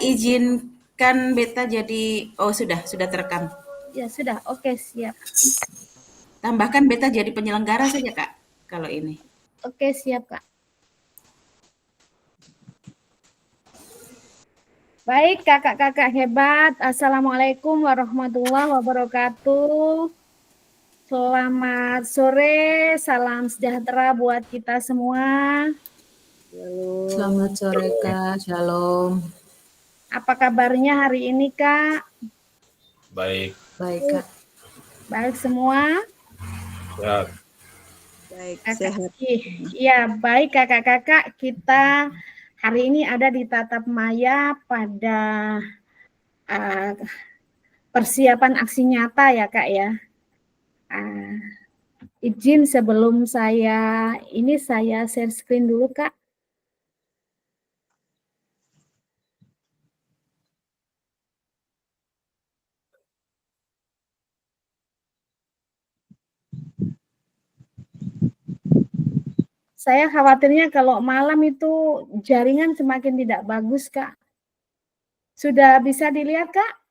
Izinkan beta jadi, oh sudah terekam. Ya sudah, oke siap. Tambahkan beta jadi penyelenggara saja Kak, kalau ini. Oke siap Kak. Baik kakak-kakak hebat, Assalamualaikum warahmatullahi wabarakatuh. Selamat sore, salam sejahtera buat kita semua. Selamat sore Kak, Shalom. Apa kabarnya hari ini Kak? Baik. Baik Kak. Baik semua? Sehat. Baik, Kakak, sehat. iya, baik kakak-kakak, kita hari ini ada di Tatap Maya pada persiapan aksi nyata ya Kak ya. Izin sebelum saya share screen dulu Kak. Saya khawatirnya kalau malam itu jaringan semakin tidak bagus Kak. Sudah bisa dilihat Kak?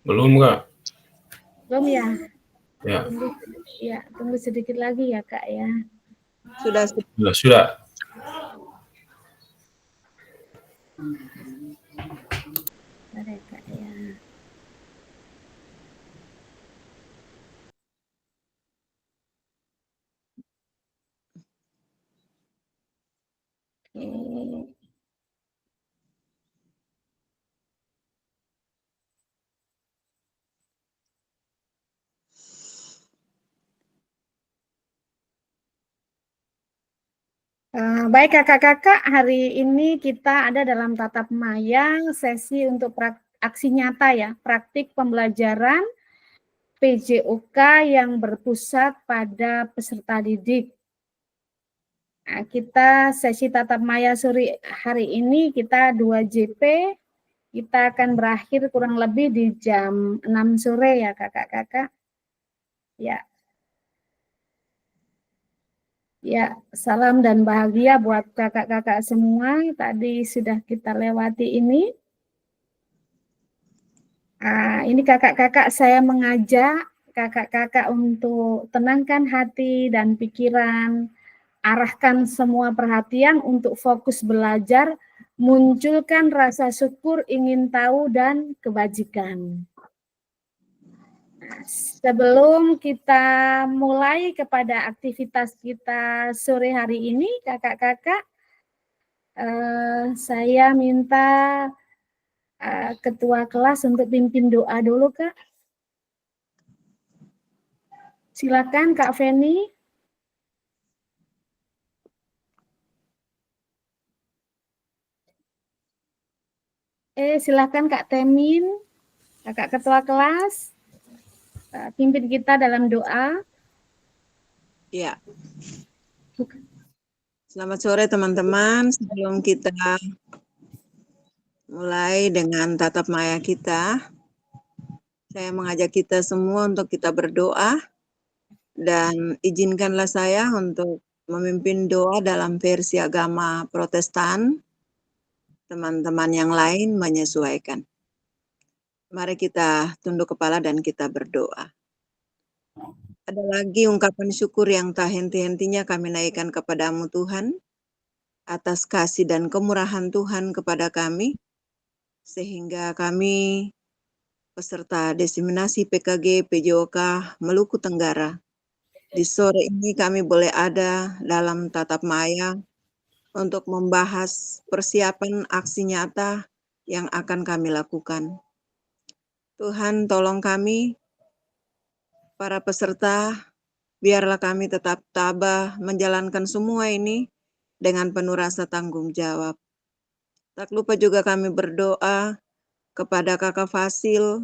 Belum Kak? Belum ya? Ya. Ya, tunggu sedikit lagi ya Kak ya. Sudah. Sudah. Ada Kak ya. Oke. Baik kakak-kakak, hari ini kita ada dalam Tatap Maya sesi untuk aksi nyata ya, praktik pembelajaran PJOK yang berpusat pada peserta didik. Nah, kita sesi Tatap Maya sore hari ini kita 2 JP, kita akan berakhir kurang lebih di jam 6 sore ya kakak-kakak. Ya. Ya, salam dan bahagia buat kakak-kakak semua. Tadi sudah kita lewati ini. Ini kakak-kakak saya mengajak kakak-kakak untuk tenangkan hati dan pikiran, arahkan semua perhatian untuk fokus belajar, munculkan rasa syukur, ingin tahu, dan kebajikan. Sebelum kita mulai kepada aktivitas kita sore hari ini, kakak-kakak, saya minta ketua kelas untuk pimpin doa dulu, Kak. Silakan, Kak Feni. Silakan, Kak Temin, Kakak ketua kelas. Pimpin kita dalam doa. Ya. Selamat sore teman-teman. Sebelum kita mulai dengan tatap maya kita, saya mengajak kita semua untuk kita berdoa dan izinkanlah saya untuk memimpin doa dalam versi agama Protestan. Teman-teman yang lain menyesuaikan. Mari kita tunduk kepala dan kita berdoa. Ada lagi ungkapan syukur yang tak henti-hentinya kami naikkan kepadamu Tuhan, atas kasih dan kemurahan Tuhan kepada kami, sehingga kami peserta diseminasi PKG PJOK Maluku Tenggara, di sore ini kami boleh ada dalam tatap maya untuk membahas persiapan aksi nyata yang akan kami lakukan. Tuhan tolong kami, para peserta, biarlah kami tetap tabah menjalankan semua ini dengan penuh rasa tanggung jawab. Tak lupa juga kami berdoa kepada Kakak Fasil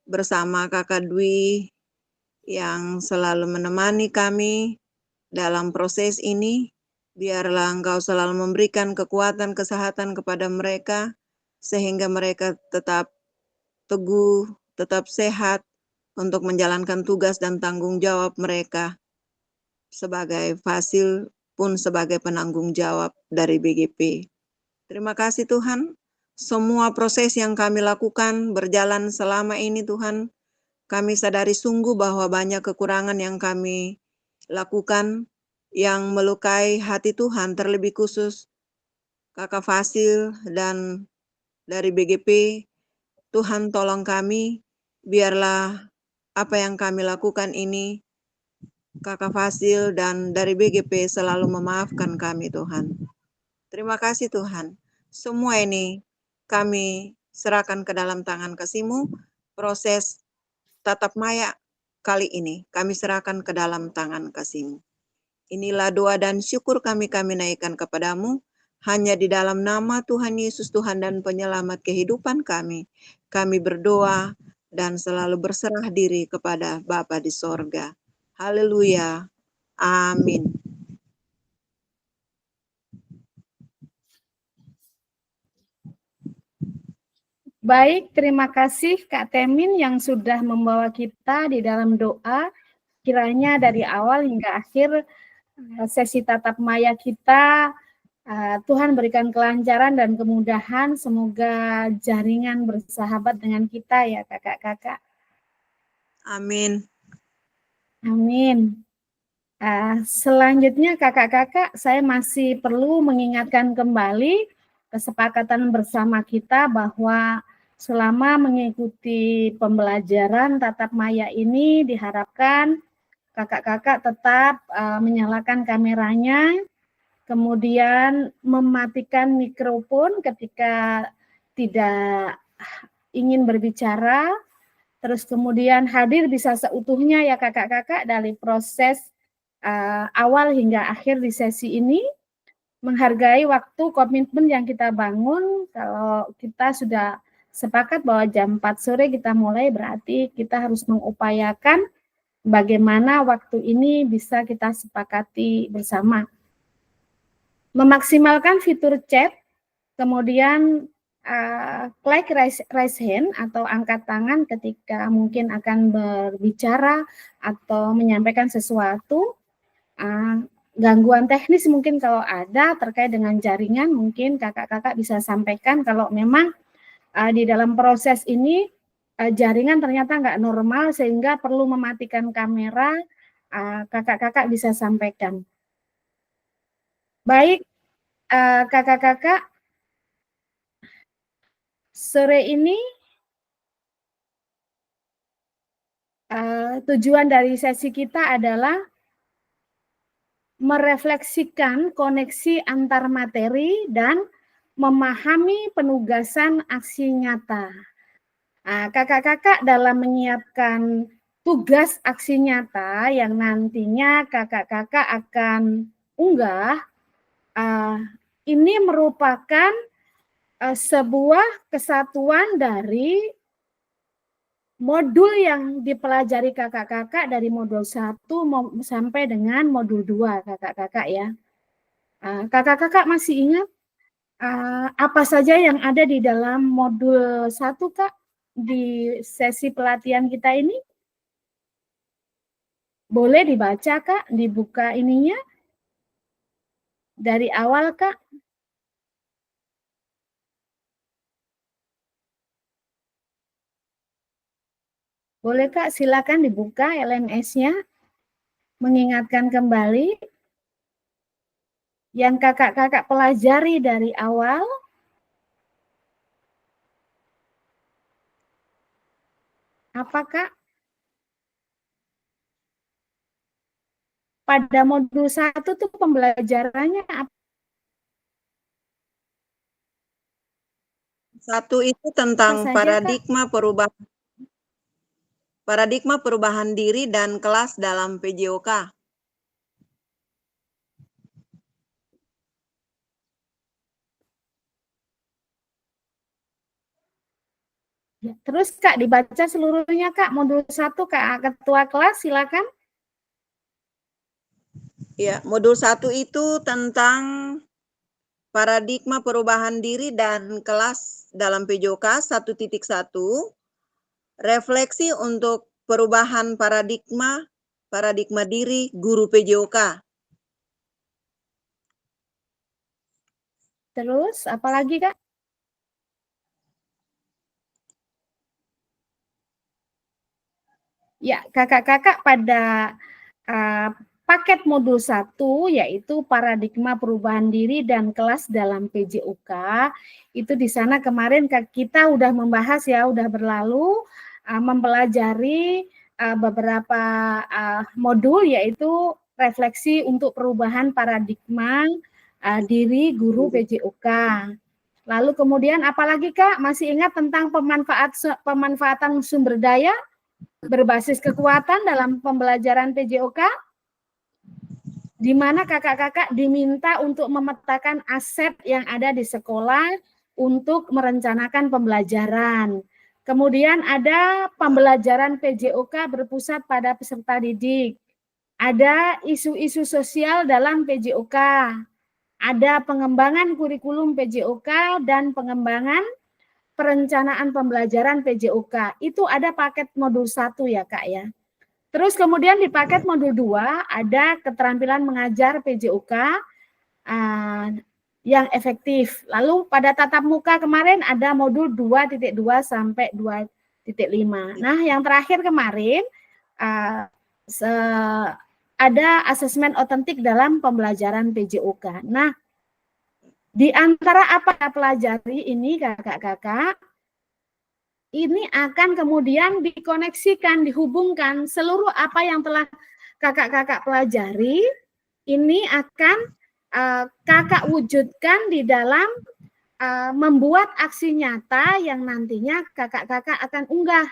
bersama Kakak Dwi yang selalu menemani kami dalam proses ini. Biarlah Engkau selalu memberikan kekuatan, kesehatan kepada mereka, sehingga mereka tetap teguh, tetap sehat, untuk menjalankan tugas dan tanggung jawab mereka sebagai fasil pun sebagai penanggung jawab dari BGP. Terima kasih Tuhan, semua proses yang kami lakukan berjalan selama ini Tuhan, kami sadari sungguh bahwa banyak kekurangan yang kami lakukan yang melukai hati Tuhan, terlebih khusus Kakak Fasil dan dari BGP. Tuhan tolong kami, biarlah apa yang kami lakukan ini, Kakak Fasil dan dari BGP selalu memaafkan kami Tuhan. Terima kasih Tuhan. Semua ini kami serahkan ke dalam tangan kasih-Mu. Proses tatap maya kali ini kami serahkan ke dalam tangan kasih-Mu. Inilah doa dan syukur kami naikkan kepadamu. Hanya di dalam nama Tuhan Yesus Tuhan dan penyelamat kehidupan kami berdoa dan selalu berserah diri kepada Bapa di sorga. Haleluya. Amin. Baik, terima kasih Kak Temin yang sudah membawa kita di dalam doa. Kiranya dari awal hingga akhir sesi tatap maya kita, Tuhan berikan kelancaran dan kemudahan. Semoga jaringan bersahabat dengan kita ya kakak-kakak. Amin. Amin. Selanjutnya kakak-kakak, saya masih perlu mengingatkan kembali kesepakatan bersama kita bahwa selama mengikuti pembelajaran tatap maya ini diharapkan kakak-kakak tetap menyalakan kameranya, kemudian mematikan mikrofon ketika tidak ingin berbicara, terus kemudian hadir bisa seutuhnya ya kakak-kakak dari proses awal hingga akhir di sesi ini, menghargai waktu komitmen yang kita bangun. Kalau kita sudah sepakat bahwa jam 4 sore kita mulai, berarti kita harus mengupayakan bagaimana waktu ini bisa kita sepakati bersama. Memaksimalkan fitur chat, kemudian klik raise hand atau angkat tangan ketika mungkin akan berbicara atau menyampaikan sesuatu. Gangguan teknis mungkin kalau ada terkait dengan jaringan, mungkin kakak-kakak bisa sampaikan kalau memang di dalam proses ini jaringan ternyata nggak normal sehingga perlu mematikan kamera, kakak-kakak bisa sampaikan. Baik, kakak-kakak, sore ini tujuan dari sesi kita adalah merefleksikan koneksi antar materi dan memahami penugasan aksi nyata. Kakak-kakak dalam menyiapkan tugas aksi nyata yang nantinya kakak-kakak akan unggah, ini merupakan sebuah kesatuan dari modul yang dipelajari kakak-kakak dari modul 1 sampai dengan modul 2 kakak-kakak ya. Kakak-kakak masih ingat apa saja yang ada di dalam modul 1 Kak di sesi pelatihan kita ini? Boleh dibaca Kak, dibuka ininya dari awal Kak. Boleh Kak, silakan dibuka LMS-nya, mengingatkan kembali yang kakak-kakak pelajari dari awal. Apa Kak? Pada modul 1 tuh pembelajarannya apa? 1 itu tentang paradigma perubahan diri dan kelas dalam PJOK. Ya, terus Kak dibaca seluruhnya Kak, modul 1 Kak, ketua kelas silakan. Ya, modul 1 itu tentang paradigma perubahan diri dan kelas dalam PJOK 1.1, refleksi untuk perubahan paradigma diri guru PJOK. Terus apalagi Kak? Ya, kakak-kakak pada paket modul 1 yaitu paradigma perubahan diri dan kelas dalam PJOK. Itu di sana kemarin kita udah membahas ya, udah berlalu mempelajari beberapa modul yaitu refleksi untuk perubahan paradigma diri guru PJOK. Lalu kemudian apalagi Kak, masih ingat tentang pemanfaatan sumber daya berbasis kekuatan dalam pembelajaran PJOK, di mana kakak-kakak diminta untuk memetakan aset yang ada di sekolah untuk merencanakan pembelajaran. Kemudian ada pembelajaran PJOK berpusat pada peserta didik. Ada isu-isu sosial dalam PJOK. Ada pengembangan kurikulum PJOK dan pengembangan perencanaan pembelajaran PJOK. Itu ada paket modul 1 ya Kak ya. Terus kemudian di paket modul 2 ada keterampilan mengajar PJOK yang efektif. Lalu pada tatap muka kemarin ada modul 2.2 sampai 2.5. Nah yang terakhir kemarin ada asesmen otentik dalam pembelajaran PJOK. Nah di antara apa yang pelajari ini kakak-kakak, ini akan kemudian dikoneksikan, dihubungkan seluruh apa yang telah kakak-kakak pelajari, ini akan kakak wujudkan di dalam membuat aksi nyata yang nantinya kakak-kakak akan unggah.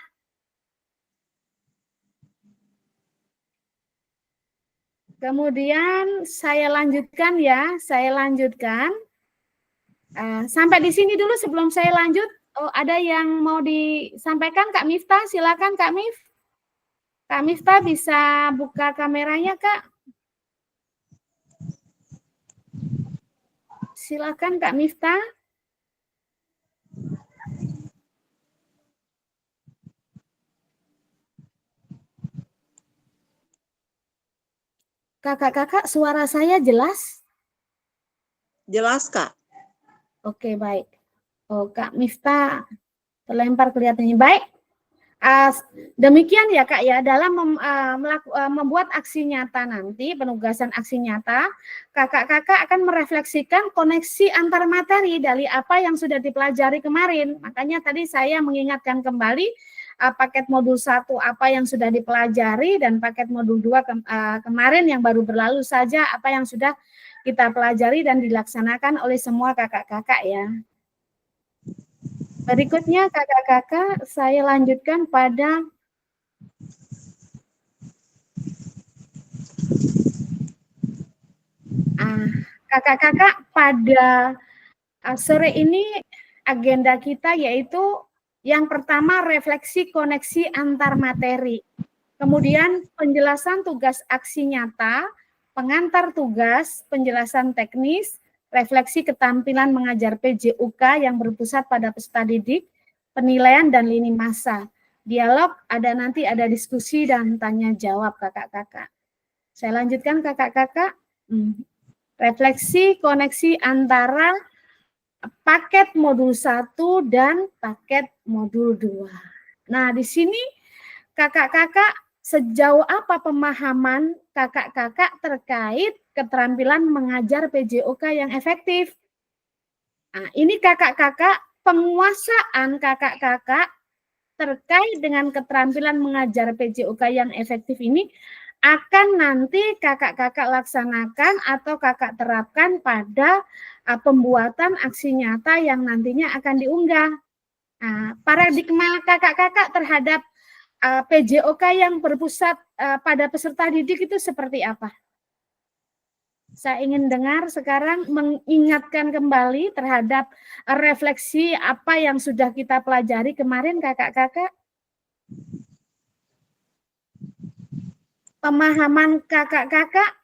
Kemudian saya lanjutkan ya, sampai di sini dulu sebelum saya lanjut. Oh, ada yang mau disampaikan Kak Miftah? Silakan Kak Mif. Kak Miftah bisa buka kameranya Kak. Silakan Kak Miftah. Kakak-kakak suara saya jelas? Jelas Kak. Oke, baik. Oh, Kak Miftah terlempar kelihatannya. Baik. Demikian ya Kak ya, dalam membuat aksi nyata nanti, penugasan aksi nyata, kakak-kakak akan merefleksikan koneksi antar materi dari apa yang sudah dipelajari kemarin. Makanya tadi saya mengingatkan kembali paket modul 1 apa yang sudah dipelajari dan paket modul 2 kemarin yang baru berlalu saja apa yang sudah kita pelajari dan dilaksanakan oleh semua kakak-kakak ya. Berikutnya kakak-kakak saya lanjutkan pada kakak-kakak pada sore ini agenda kita yaitu yang pertama refleksi koneksi antar materi. Kemudian penjelasan tugas aksi nyata, pengantar tugas, penjelasan teknis, refleksi keterampilan mengajar PJOK yang berpusat pada peserta didik, penilaian dan lini masa. Dialog, nanti ada diskusi dan tanya jawab kakak-kakak. Saya lanjutkan kakak-kakak. Refleksi koneksi antara paket modul 1 dan paket modul 2. Nah, di sini kakak-kakak sejauh apa pemahaman kakak-kakak terkait keterampilan mengajar PJOK yang efektif? Nah, ini kakak-kakak, penguasaan kakak-kakak terkait dengan keterampilan mengajar PJOK yang efektif ini akan nanti kakak-kakak laksanakan atau kakak terapkan pada pembuatan aksi nyata yang nantinya akan diunggah. Nah, paradigma kakak-kakak terhadap PJOK yang berpusat pada peserta didik itu seperti apa? Saya ingin dengar sekarang mengingatkan kembali terhadap refleksi apa yang sudah kita pelajari kemarin kakak-kakak. Pemahaman kakak-kakak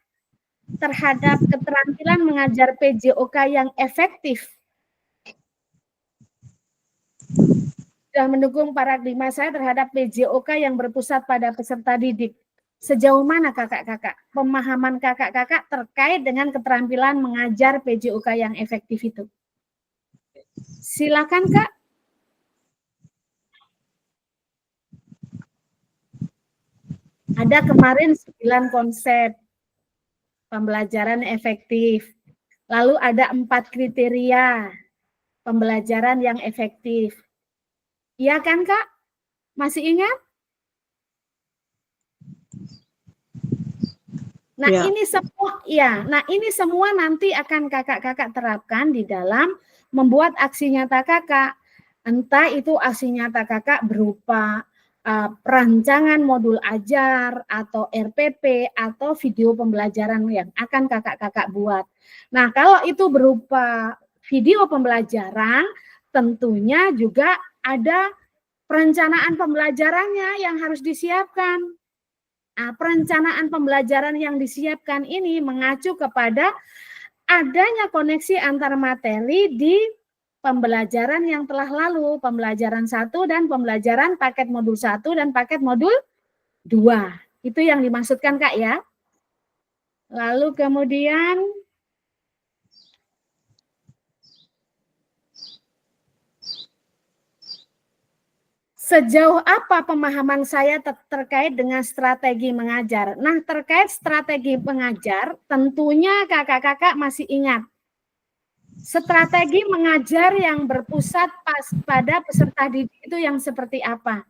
terhadap keterampilan mengajar PJOK yang efektif. sudah mendukung paradigma saya terhadap PJOK yang berpusat pada peserta didik. Sejauh mana kakak-kakak pemahaman kakak-kakak terkait dengan keterampilan mengajar PJOK yang efektif itu? Silakan Kak. Ada kemarin 9 konsep pembelajaran efektif. Lalu ada 4 kriteria pembelajaran yang efektif. Iya kan Kak? Masih ingat? Nah, Ya. ini semua nanti akan kakak-kakak terapkan di dalam membuat aksi nyata kakak. Entah itu aksi nyata kakak berupa perancangan modul ajar atau RPP atau video pembelajaran yang akan kakak-kakak buat. Nah, kalau itu berupa video pembelajaran, tentunya juga ada perencanaan pembelajarannya yang harus disiapkan. Nah, perencanaan pembelajaran yang disiapkan ini mengacu kepada adanya koneksi antar materi di pembelajaran yang telah lalu, pembelajaran 1 dan pembelajaran paket modul 1 dan paket modul 2. Itu yang dimaksudkan Kak ya. Lalu kemudian sejauh apa pemahaman saya terkait dengan strategi mengajar? Nah, terkait strategi mengajar, tentunya kakak-kakak masih ingat. Strategi mengajar yang berpusat pada peserta didik itu yang seperti apa?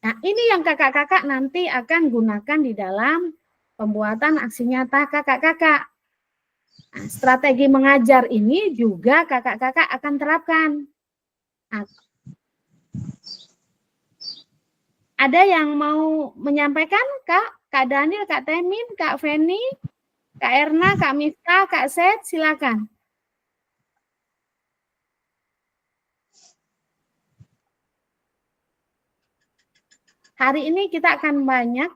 Nah, ini yang kakak-kakak nanti akan gunakan di dalam pembuatan aksi nyata kakak-kakak. Nah, strategi mengajar ini juga kakak-kakak akan terapkan. Nah, ada yang mau menyampaikan, Kak? Kak Daniel, Kak Temin, Kak Feni, Kak Erna, Kak Miftah, Kak Seth, silakan. Hari ini kita akan banyak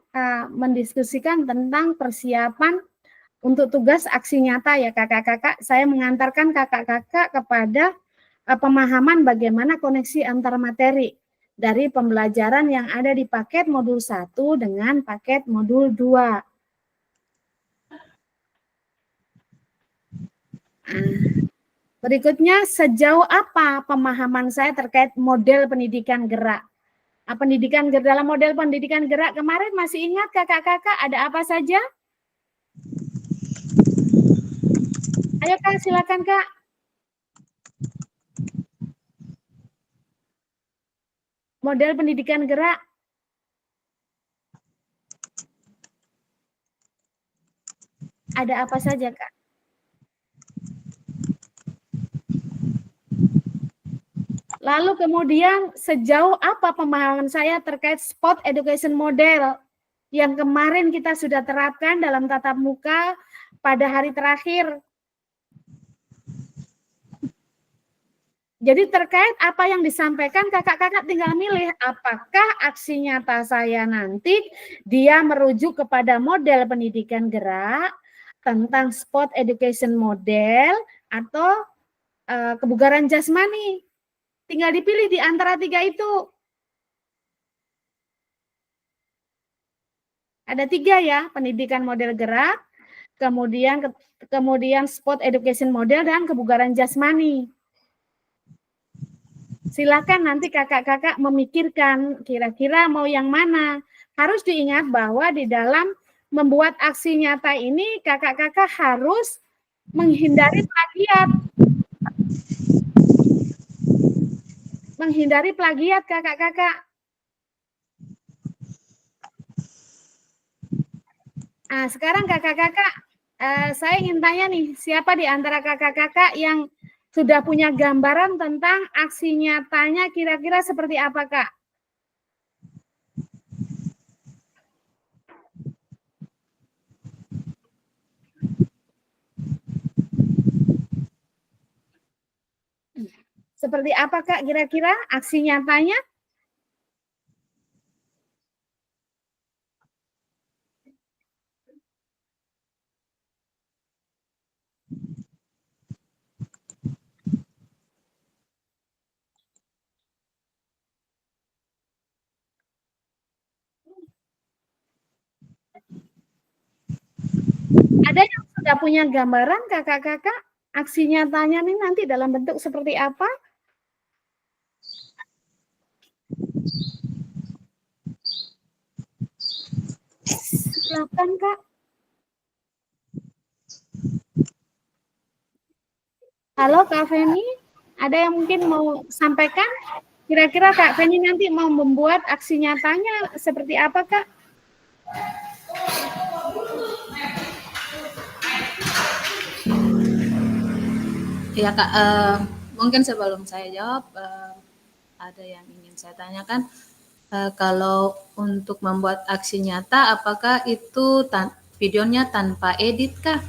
mendiskusikan tentang persiapan untuk tugas aksi nyata ya kakak-kakak. Saya mengantarkan kakak-kakak kepada pemahaman bagaimana koneksi antar materi dari pembelajaran yang ada di paket modul 1 dengan paket modul 2. Berikutnya, sejauh apa pemahaman saya terkait model pendidikan gerak? Dalam model pendidikan gerak kemarin masih ingat kakak-kakak ada apa saja? Ayo Kak, silakan Kak. Model pendidikan gerak. Ada apa saja Kak? Lalu kemudian sejauh apa pemahaman saya terkait spot education model yang kemarin kita sudah terapkan dalam tatap muka pada hari terakhir. Jadi terkait apa yang disampaikan kakak-kakak tinggal milih apakah aksi nyata saya nanti dia merujuk kepada model pendidikan gerak tentang spot education model atau kebugaran jasmani. Tinggal dipilih di antara 3 itu. Ada 3 ya, pendidikan model gerak, kemudian spot education model dan kebugaran jasmani. Silakan nanti kakak-kakak memikirkan kira-kira mau yang mana. Harus diingat bahwa di dalam membuat aksi nyata ini kakak-kakak harus menghindari plagiat. Menghindari plagiat kakak-kakak. Nah, sekarang kakak-kakak, saya ingin tanya nih, siapa di antara kakak-kakak yang sudah punya gambaran tentang aksi nyatanya kira-kira seperti apa, Kak? Seperti apa, Kak, kira-kira aksi nyatanya? Ada yang sudah punya gambaran kakak-kakak aksi nyatanya nih nanti dalam bentuk seperti apa? Silakan Kak. Halo Kak Feni, ada yang mungkin mau sampaikan? Kira-kira Kak Feni nanti mau membuat aksi nyatanya seperti apa Kak? Ya Kak, mungkin sebelum saya jawab, ada yang ingin saya tanyakan. Kalau untuk membuat aksi nyata, apakah itu videonya tanpa edit kah?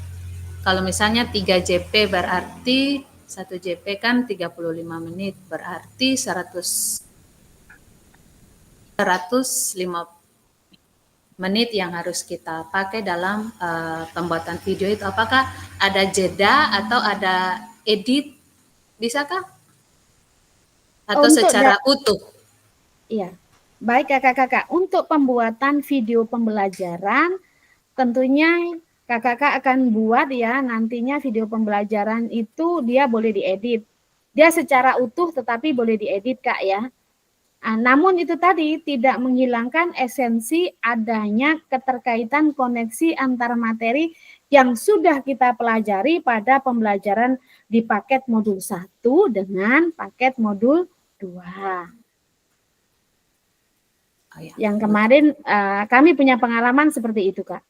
Kalau misalnya 3 JP berarti 1 JP kan 35 menit, berarti 105 menit yang harus kita pakai dalam pembuatan video itu. Apakah ada jeda atau ada edit? Bisakah? Atau Untuk secara utuh? Iya. Baik kakak-kakak, untuk pembuatan video pembelajaran tentunya kakak-kakak akan buat ya nantinya video pembelajaran itu dia boleh diedit. Dia secara utuh tetapi boleh diedit Kak ya. Namun itu tadi tidak menghilangkan esensi adanya keterkaitan koneksi antar materi yang sudah kita pelajari pada pembelajaran di paket modul 1 dengan paket modul 2. Oh, ya. Yang kemarin kami punya pengalaman seperti itu Kak.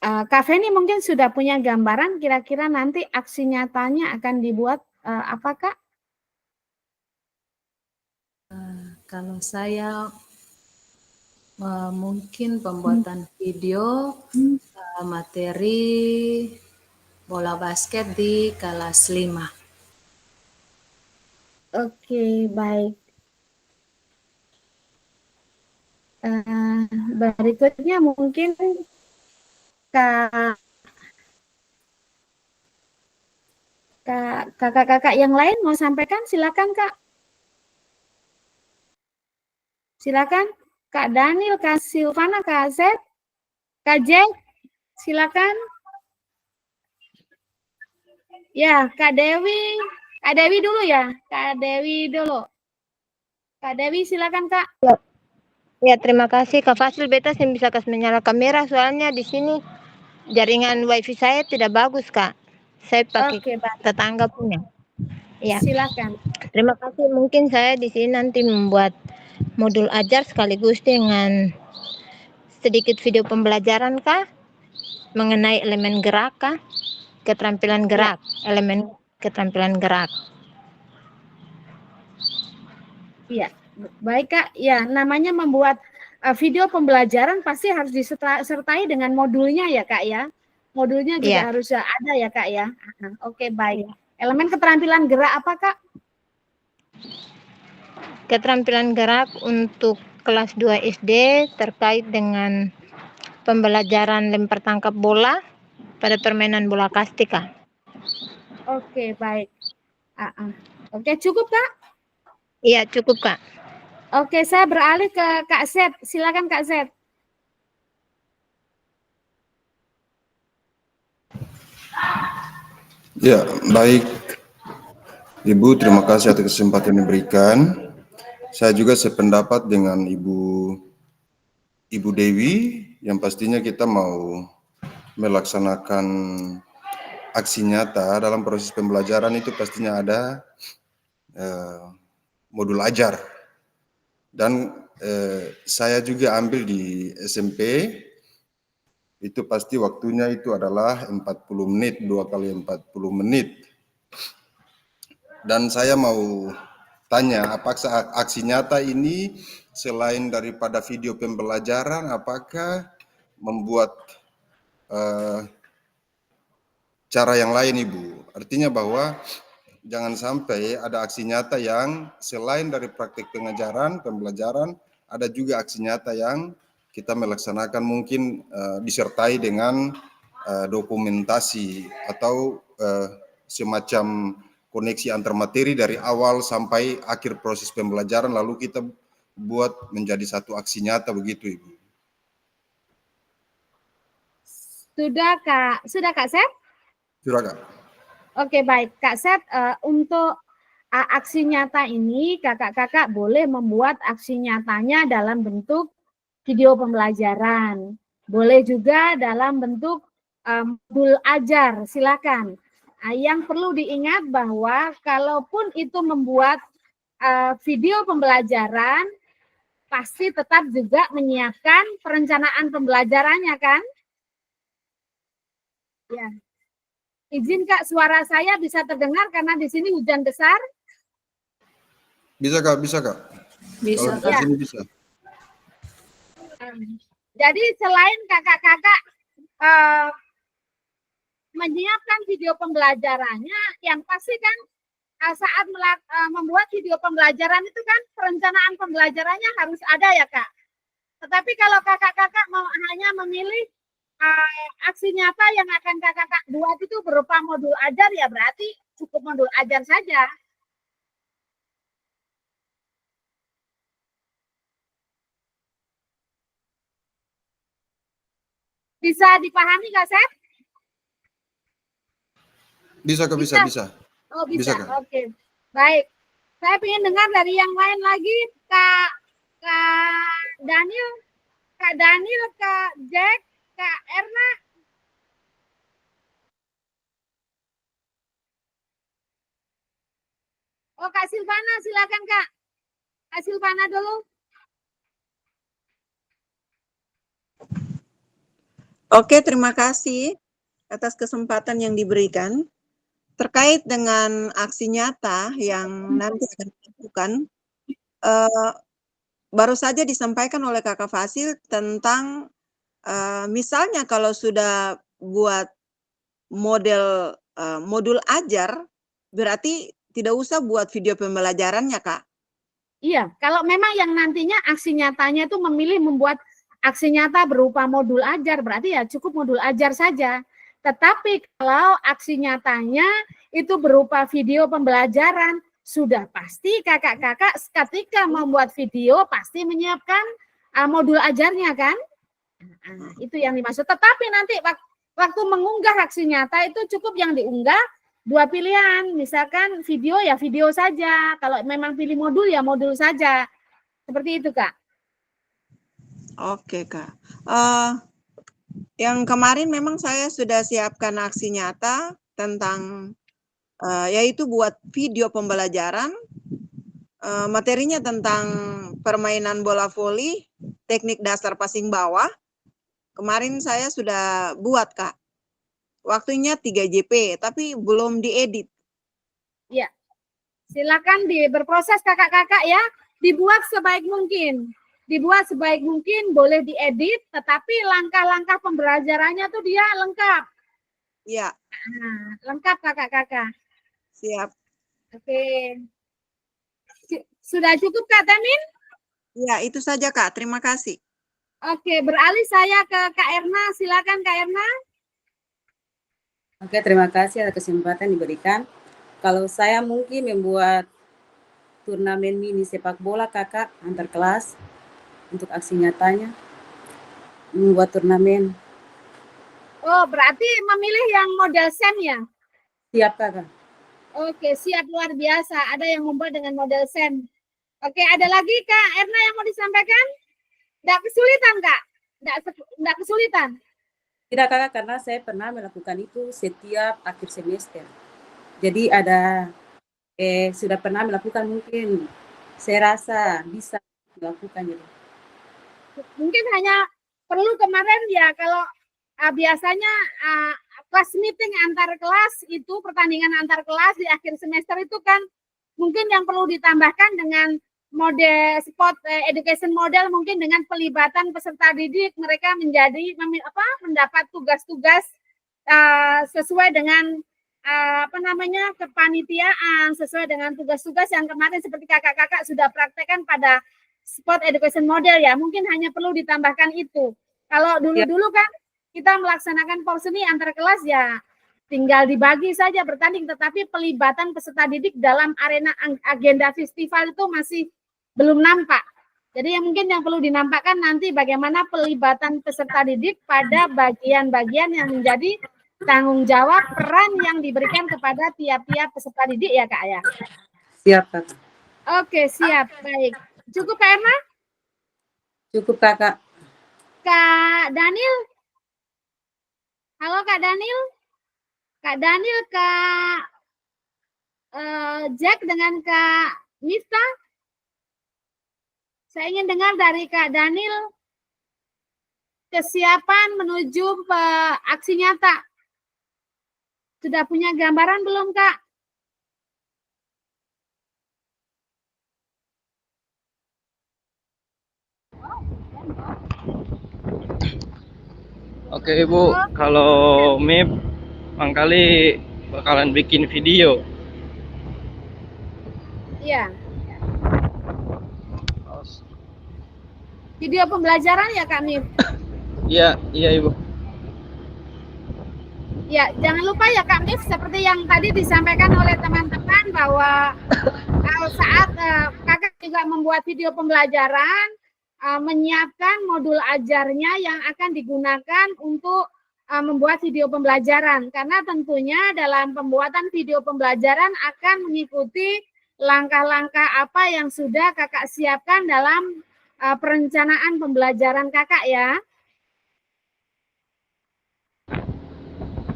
Kak Feni mungkin sudah punya gambaran kira-kira nanti aksi nyatanya akan dibuat apa Kak? Kalau saya mungkin pembuatan video materi bola basket di kelas 5. Oke, baik. Berikutnya mungkin kakak-kakak yang lain mau sampaikan, silakan Kak. Silakan Kak Daniel, Kak Silvana, Kak Zed, Kak Jack, silakan. Ya, Kak Dewi dulu ya, Kak Dewi dulu. Kak Dewi silakan Kak. Ya, terima kasih Kak Fasil. Beta yang bisa kasih menyala kamera soalnya di sini jaringan wifi saya tidak bagus Kak. Saya pakai tetangga punya. Ya. Silakan. Terima kasih. Mungkin saya di sini nanti membuat modul ajar sekaligus dengan sedikit video pembelajaran Kak mengenai elemen gerak Kak, keterampilan gerak, elemen keterampilan gerak. Iya, baik Kak. Ya, namanya membuat video pembelajaran pasti harus disertai dengan modulnya ya Kak ya. Modulnya juga harus ada ya Kak ya. Oke, baik. Elemen keterampilan gerak apa Kak? Keterampilan gerak untuk kelas 2 SD terkait dengan pembelajaran lempar tangkap bola pada permainan bola kasti Kak. Oke, baik. Oke, cukup Kak? Iya, cukup Kak. Oke, saya beralih ke Kak Zed. Silakan Kak Zed. Ya, baik. Ibu, terima kasih atas kesempatan yang diberikan. Saya juga sependapat dengan Ibu Dewi, yang pastinya kita mau melaksanakan aksi nyata dalam proses pembelajaran itu pastinya ada modul ajar. Dan saya juga ambil di SMP, itu pasti waktunya itu adalah 40 menit, 2 kali 40 menit. Dan saya mau tanya, apakah aksi nyata ini selain daripada video pembelajaran, apakah membuat cara yang lain Ibu? Artinya bahwa jangan sampai ada aksi nyata yang selain dari praktik pengajaran, pembelajaran, ada juga aksi nyata yang kita melaksanakan mungkin disertai dengan dokumentasi atau semacam koneksi antar materi dari awal sampai akhir proses pembelajaran, lalu kita buat menjadi satu aksi nyata begitu Ibu. Sudah Kak Sep? Sudah, Kak. Oke, baik. Kak Sep, untuk aksi nyata ini kakak-kakak boleh membuat aksi nyatanya dalam bentuk video pembelajaran. Boleh juga dalam bentuk modul ajar, silakan. Yang perlu diingat bahwa kalaupun itu membuat video pembelajaran, pasti tetap juga menyiapkan perencanaan pembelajarannya kan? Ya. Izin Kak, suara saya bisa terdengar karena di sini hujan besar. Bisa, Kak, bisa, Kak. Bisa, Kalau di sini bisa. Jadi selain kakak-kakak menyiapkan video pembelajarannya, yang pasti kan saat membuat video pembelajaran itu kan perencanaan pembelajarannya harus ada ya Kak. Tetapi kalau kakak-kakak hanya memilih aksi nyata yang akan kakak-kakak buat itu berupa modul ajar, ya berarti cukup modul ajar saja. Bisa dipahami Kak Sep? Bisa, Kak, bisa. Oh, bisa. Bisa, Kak. Oke. Baik. Saya ingin dengar dari yang lain lagi, Kak Daniel, Kak Jack, Kak Erna. Oh, Kak Silvana, silakan Kak. Kak Silvana dulu. Oke, terima kasih atas kesempatan yang diberikan. Terkait dengan aksi nyata yang nanti akan dilakukan, baru saja disampaikan oleh Kakak Fasil tentang misalnya kalau sudah buat modul ajar, berarti tidak usah buat video pembelajarannya, Kak. Iya, kalau memang yang nantinya aksi nyatanya itu memilih membuat aksi nyata berupa modul ajar, berarti ya cukup modul ajar saja. Tetapi kalau aksi nyatanya itu berupa video pembelajaran, sudah pasti kakak-kakak ketika membuat video pasti menyiapkan modul ajarnya kan? Itu yang dimaksud. Tetapi nanti waktu mengunggah aksi nyata itu cukup yang diunggah dua pilihan. Misalkan video ya video saja. Kalau memang pilih modul ya modul saja. Seperti itu Kak. Oke, Kak. Yang kemarin memang saya sudah siapkan aksi nyata tentang yaitu buat video pembelajaran, materinya tentang permainan bola voli, teknik dasar passing bawah. Kemarin saya sudah buat, Kak. Waktunya 3 JP, tapi belum diedit. Ya, silakan berproses kakak-kakak ya, dibuat sebaik mungkin. Dibuat sebaik mungkin, boleh diedit, tetapi langkah-langkah pembelajarannya tuh dia lengkap. Iya. Nah, lengkap kakak-kakak. Siap. Oke. Sudah cukup Kak Tamin? Ya, itu saja Kak. Terima kasih. Oke, beralih saya ke Kak Erna. Silakan Kak Erna. Oke, terima kasih atas kesempatan diberikan. Kalau saya mungkin membuat turnamen mini sepak bola kakak antar kelas untuk aksi nyatanya, membuat turnamen. Oh, berarti memilih yang model SEM ya? Siap kakak. Oke, siap, luar biasa. Ada yang membuat dengan model SEM. Oke, ada lagi Kak Erna yang mau disampaikan? Tidak kesulitan Kak? Tidak kesulitan? Tidak kakak, karena saya pernah melakukan itu setiap akhir semester. Jadi ada sudah pernah melakukan, mungkin saya rasa bisa melakukan gitu. Mungkin hanya perlu kemarin ya, kalau biasanya kelas meeting antar kelas itu, pertandingan antar kelas di akhir semester itu kan mungkin yang perlu ditambahkan dengan model sport education model, mungkin dengan pelibatan peserta didik, mereka mendapat tugas-tugas sesuai dengan kepanitiaan, sesuai dengan tugas-tugas yang kemarin seperti kakak-kakak sudah praktekkan pada sport education model ya, mungkin hanya perlu ditambahkan itu. Kalau dulu-dulu kan kita melaksanakan porseni antar kelas ya tinggal dibagi saja bertanding, tetapi pelibatan peserta didik dalam arena agenda festival itu masih belum nampak. Jadi yang mungkin yang perlu dinampakkan nanti bagaimana pelibatan peserta didik pada bagian-bagian yang menjadi tanggung jawab peran yang diberikan kepada tiap-tiap peserta didik ya Kak ya. Siap, Kakak. Oke, siap. Baik. Cukup Kak Erna? Cukup, Kakak. Kak Daniel? Halo Kak Daniel? Kak Daniel, Kak Jack dengan Kak Miftah? Saya ingin dengar dari Kak Daniel kesiapan menuju aksi nyata. Sudah punya gambaran belum, Kak? Oke Ibu, kalau MIP barangkali bakalan bikin video. Iya. Video pembelajaran ya Kak Mif? Iya Ibu. Ya, jangan lupa ya Kak Mif, seperti yang tadi disampaikan oleh teman-teman bahwa saat Kakak juga membuat video pembelajaran, menyiapkan modul ajarnya yang akan digunakan untuk membuat video pembelajaran. Karena tentunya dalam pembuatan video pembelajaran akan mengikuti langkah-langkah apa yang sudah Kakak siapkan dalam perencanaan pembelajaran Kakak ya.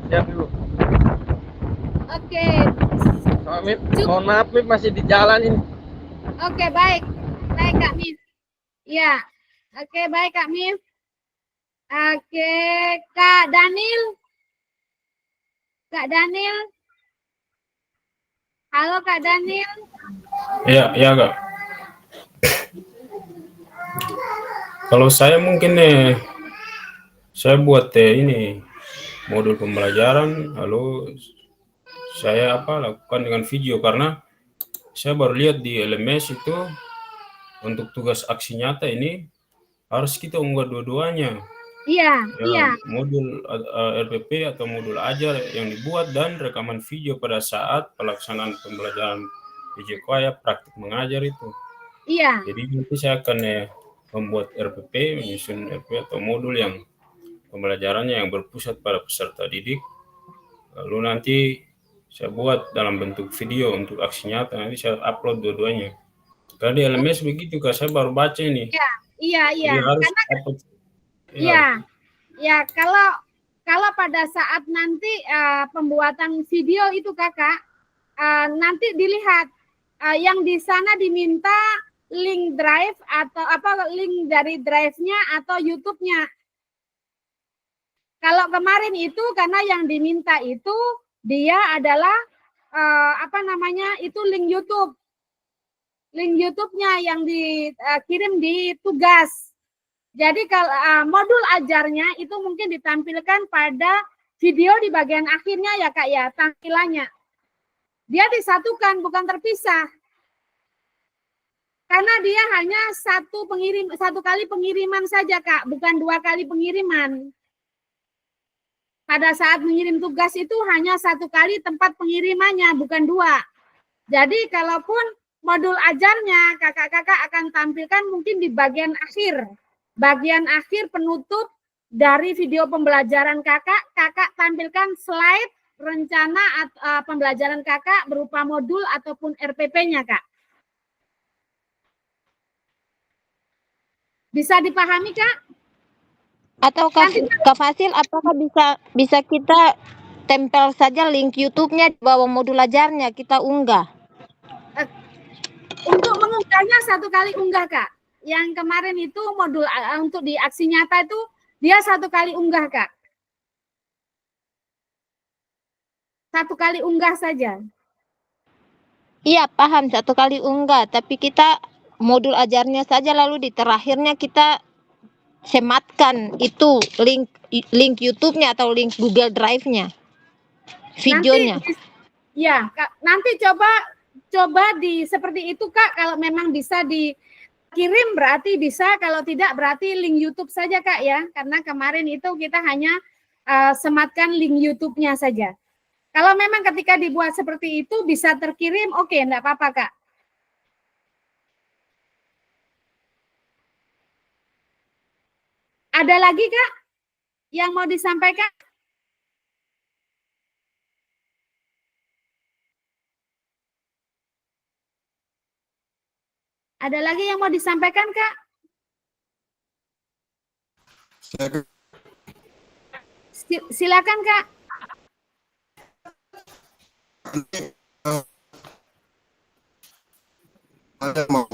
Siap Ibu. Oke. MIP, mohon maaf MIP masih di jalan ini. Oke, baik. Baik Kak Mif. Ya. Oke, baik Kak Mif. Oke, Kak Daniel. Kak Daniel. Halo Kak Daniel. Iya Kak. Kalau saya mungkin saya buat ini modul pembelajaran, lalu saya lakukan dengan video karena saya baru lihat di LMS itu untuk tugas aksi nyata ini harus kita unggah dua-duanya. Iya. Modul RPP atau modul ajar yang dibuat dan rekaman video pada saat pelaksanaan pembelajaran PJK praktik mengajar itu. Iya. Jadi nanti saya akan membuat RPP, menyusun RPP atau modul yang pembelajarannya yang berpusat pada peserta didik. Lalu nanti saya buat dalam bentuk video untuk aksi nyata, nanti saya upload dua-duanya. Karena di LMS begitu Kak, saya baru baca ini. Iya. Jadi harus upload. Ya, kalau pada saat nanti pembuatan video itu Kakak, nanti dilihat yang di sana diminta link drive atau link dari drive-nya atau YouTube-nya. Kalau kemarin itu karena yang diminta itu dia adalah itu link YouTube. Link YouTube-nya yang dikirim di tugas. Jadi kalau modul ajarnya itu mungkin ditampilkan pada video di bagian akhirnya ya Kak ya, tampilannya. Dia disatukan, bukan terpisah. Karena dia hanya satu kali pengiriman saja Kak, bukan 2 kali pengiriman. Pada saat mengirim tugas itu hanya 1 kali tempat pengirimannya, bukan 2. Jadi kalaupun modul ajarnya kakak-kakak akan tampilkan mungkin di bagian akhir. Bagian akhir penutup dari video pembelajaran kakak tampilkan slide rencana pembelajaran kakak berupa modul ataupun RPP-nya Kak. Bisa dipahami Kak? Atau Kak Fasil, apakah bisa kita tempel saja link YouTube-nya di bawah modul ajarnya, kita unggah? Untuk mengunggahnya 1 kali unggah Kak. Yang kemarin itu modul untuk di aksi nyata itu dia 1 kali unggah Kak. 1 kali unggah saja. Iya paham, 1 kali unggah, tapi kita modul ajarnya saja lalu di terakhirnya kita sematkan itu link YouTube-nya atau link Google Drive-nya, videonya. Nanti coba di seperti itu Kak, kalau memang bisa dikirim berarti bisa, kalau tidak berarti link YouTube saja Kak ya, karena kemarin itu kita hanya sematkan link YouTube-nya saja. Kalau memang ketika dibuat seperti itu bisa terkirim, oke, enggak apa-apa Kak. Ada lagi Kak yang mau disampaikan? Ada lagi yang mau disampaikan Kak? Silakan Kak. Ada mau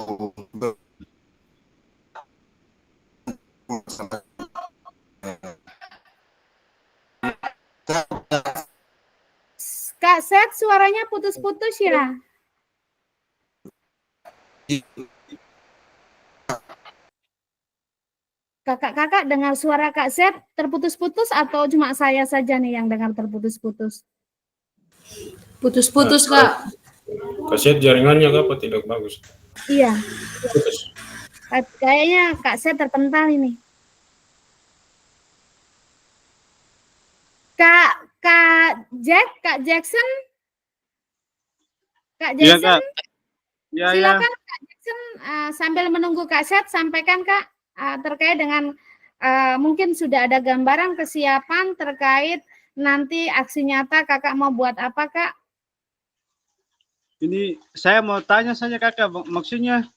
Kak Set, suaranya putus-putus ya? Kakak-kakak dengar suara Kak Set terputus-putus atau cuma saya saja nih yang dengar terputus-putus? Putus-putus, Kak. Kaset jaringannya apa tidak bagus? Iya. Putus. Kayaknya Kak Set terpental ini. Kak Jackson? Kak Jackson? Ya, silakan Kak Jackson, sambil menunggu Kak Set, sampaikan Kak terkait dengan mungkin sudah ada gambaran kesiapan terkait nanti aksi nyata Kakak mau buat apa Kak? Ini saya mau tanya saja Kakak, maksudnya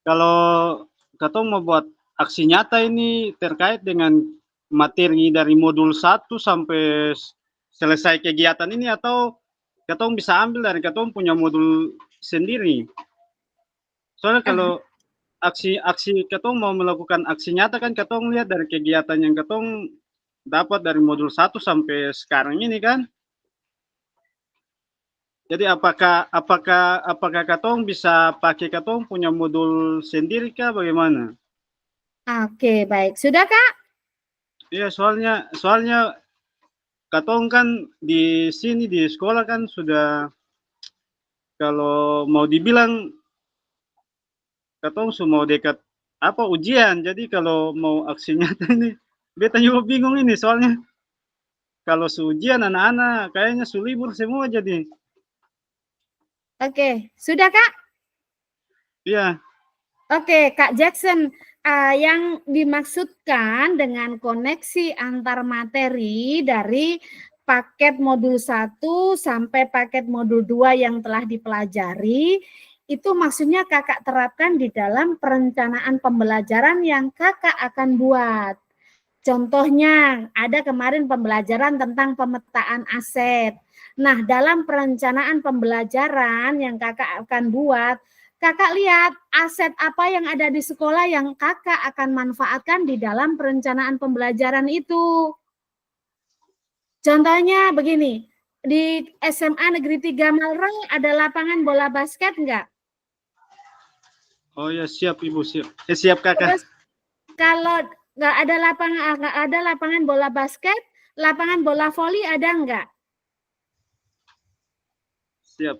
kalau Katong mau buat aksi nyata ini terkait dengan materi dari modul 1 sampai selesai kegiatan ini, atau Katong bisa ambil dari Katong punya modul sendiri? Soalnya kalau aksi Katong mau melakukan aksi nyata kan Katong lihat dari kegiatan yang Katong dapat dari modul 1 sampai sekarang ini kan. Jadi apakah Katong bisa pakai Katong punya modul sendiri kah, bagaimana? Oke, baik. Sudah Kak? Iya, soalnya Katong kan di sini di sekolah kan sudah, kalau mau dibilang Katong semua dekat ujian. Jadi kalau mau aksi nyata ini beta juga bingung ini, soalnya kalau ujian anak-anak kayaknya libur semua jadi. Oke, sudah Kak? Iya. Oke, Kak Jackson, yang dimaksudkan dengan koneksi antar materi dari paket modul 1 sampai paket modul 2 yang telah dipelajari, itu maksudnya Kakak terapkan di dalam perencanaan pembelajaran yang Kakak akan buat. Contohnya, ada kemarin pembelajaran tentang pemetaan aset. Nah, dalam perencanaan pembelajaran yang Kakak akan buat, Kakak lihat aset apa yang ada di sekolah yang Kakak akan manfaatkan di dalam perencanaan pembelajaran itu. Contohnya begini, di SMA Negeri 3 Malrang ada lapangan bola basket enggak? Oh ya, siap Ibu, siap. Siap Kakak. Terus, kalau nggak ada lapangan bola basket, lapangan bola voli ada enggak? Siap.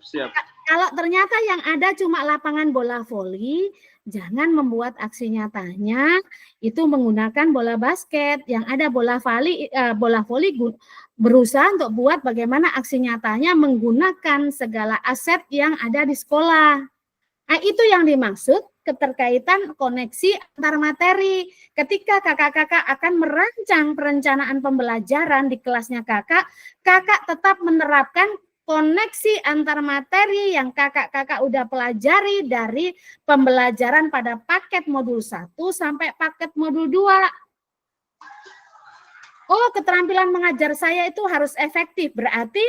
Kalau ternyata yang ada cuma lapangan bola voli, jangan membuat aksi nyatanya itu menggunakan bola basket. Yang ada bola voli berusaha untuk buat bagaimana aksi nyatanya menggunakan segala aset yang ada di sekolah. Nah, itu yang dimaksud keterkaitan koneksi antar materi. Ketika kakak-kakak akan merancang perencanaan pembelajaran di kelasnya kakak tetap menerapkan koneksi antar materi yang kakak-kakak udah pelajari dari pembelajaran pada paket modul 1 sampai paket modul 2. Oh, keterampilan mengajar saya itu harus efektif. Berarti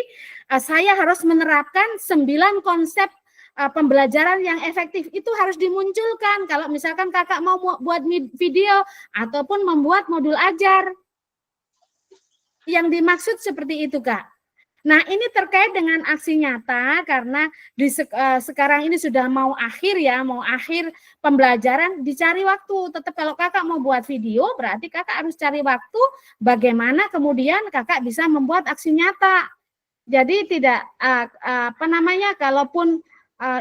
saya harus menerapkan 9 konsep pembelajaran yang efektif. Itu harus dimunculkan kalau misalkan kakak mau buat video ataupun membuat modul ajar. Yang dimaksud seperti itu, Kak. Nah, ini terkait dengan aksi nyata karena sekarang ini sudah mau akhir pembelajaran, dicari waktu. Tetap kalau kakak mau buat video, berarti kakak harus cari waktu bagaimana kemudian kakak bisa membuat aksi nyata. Jadi tidak kalaupun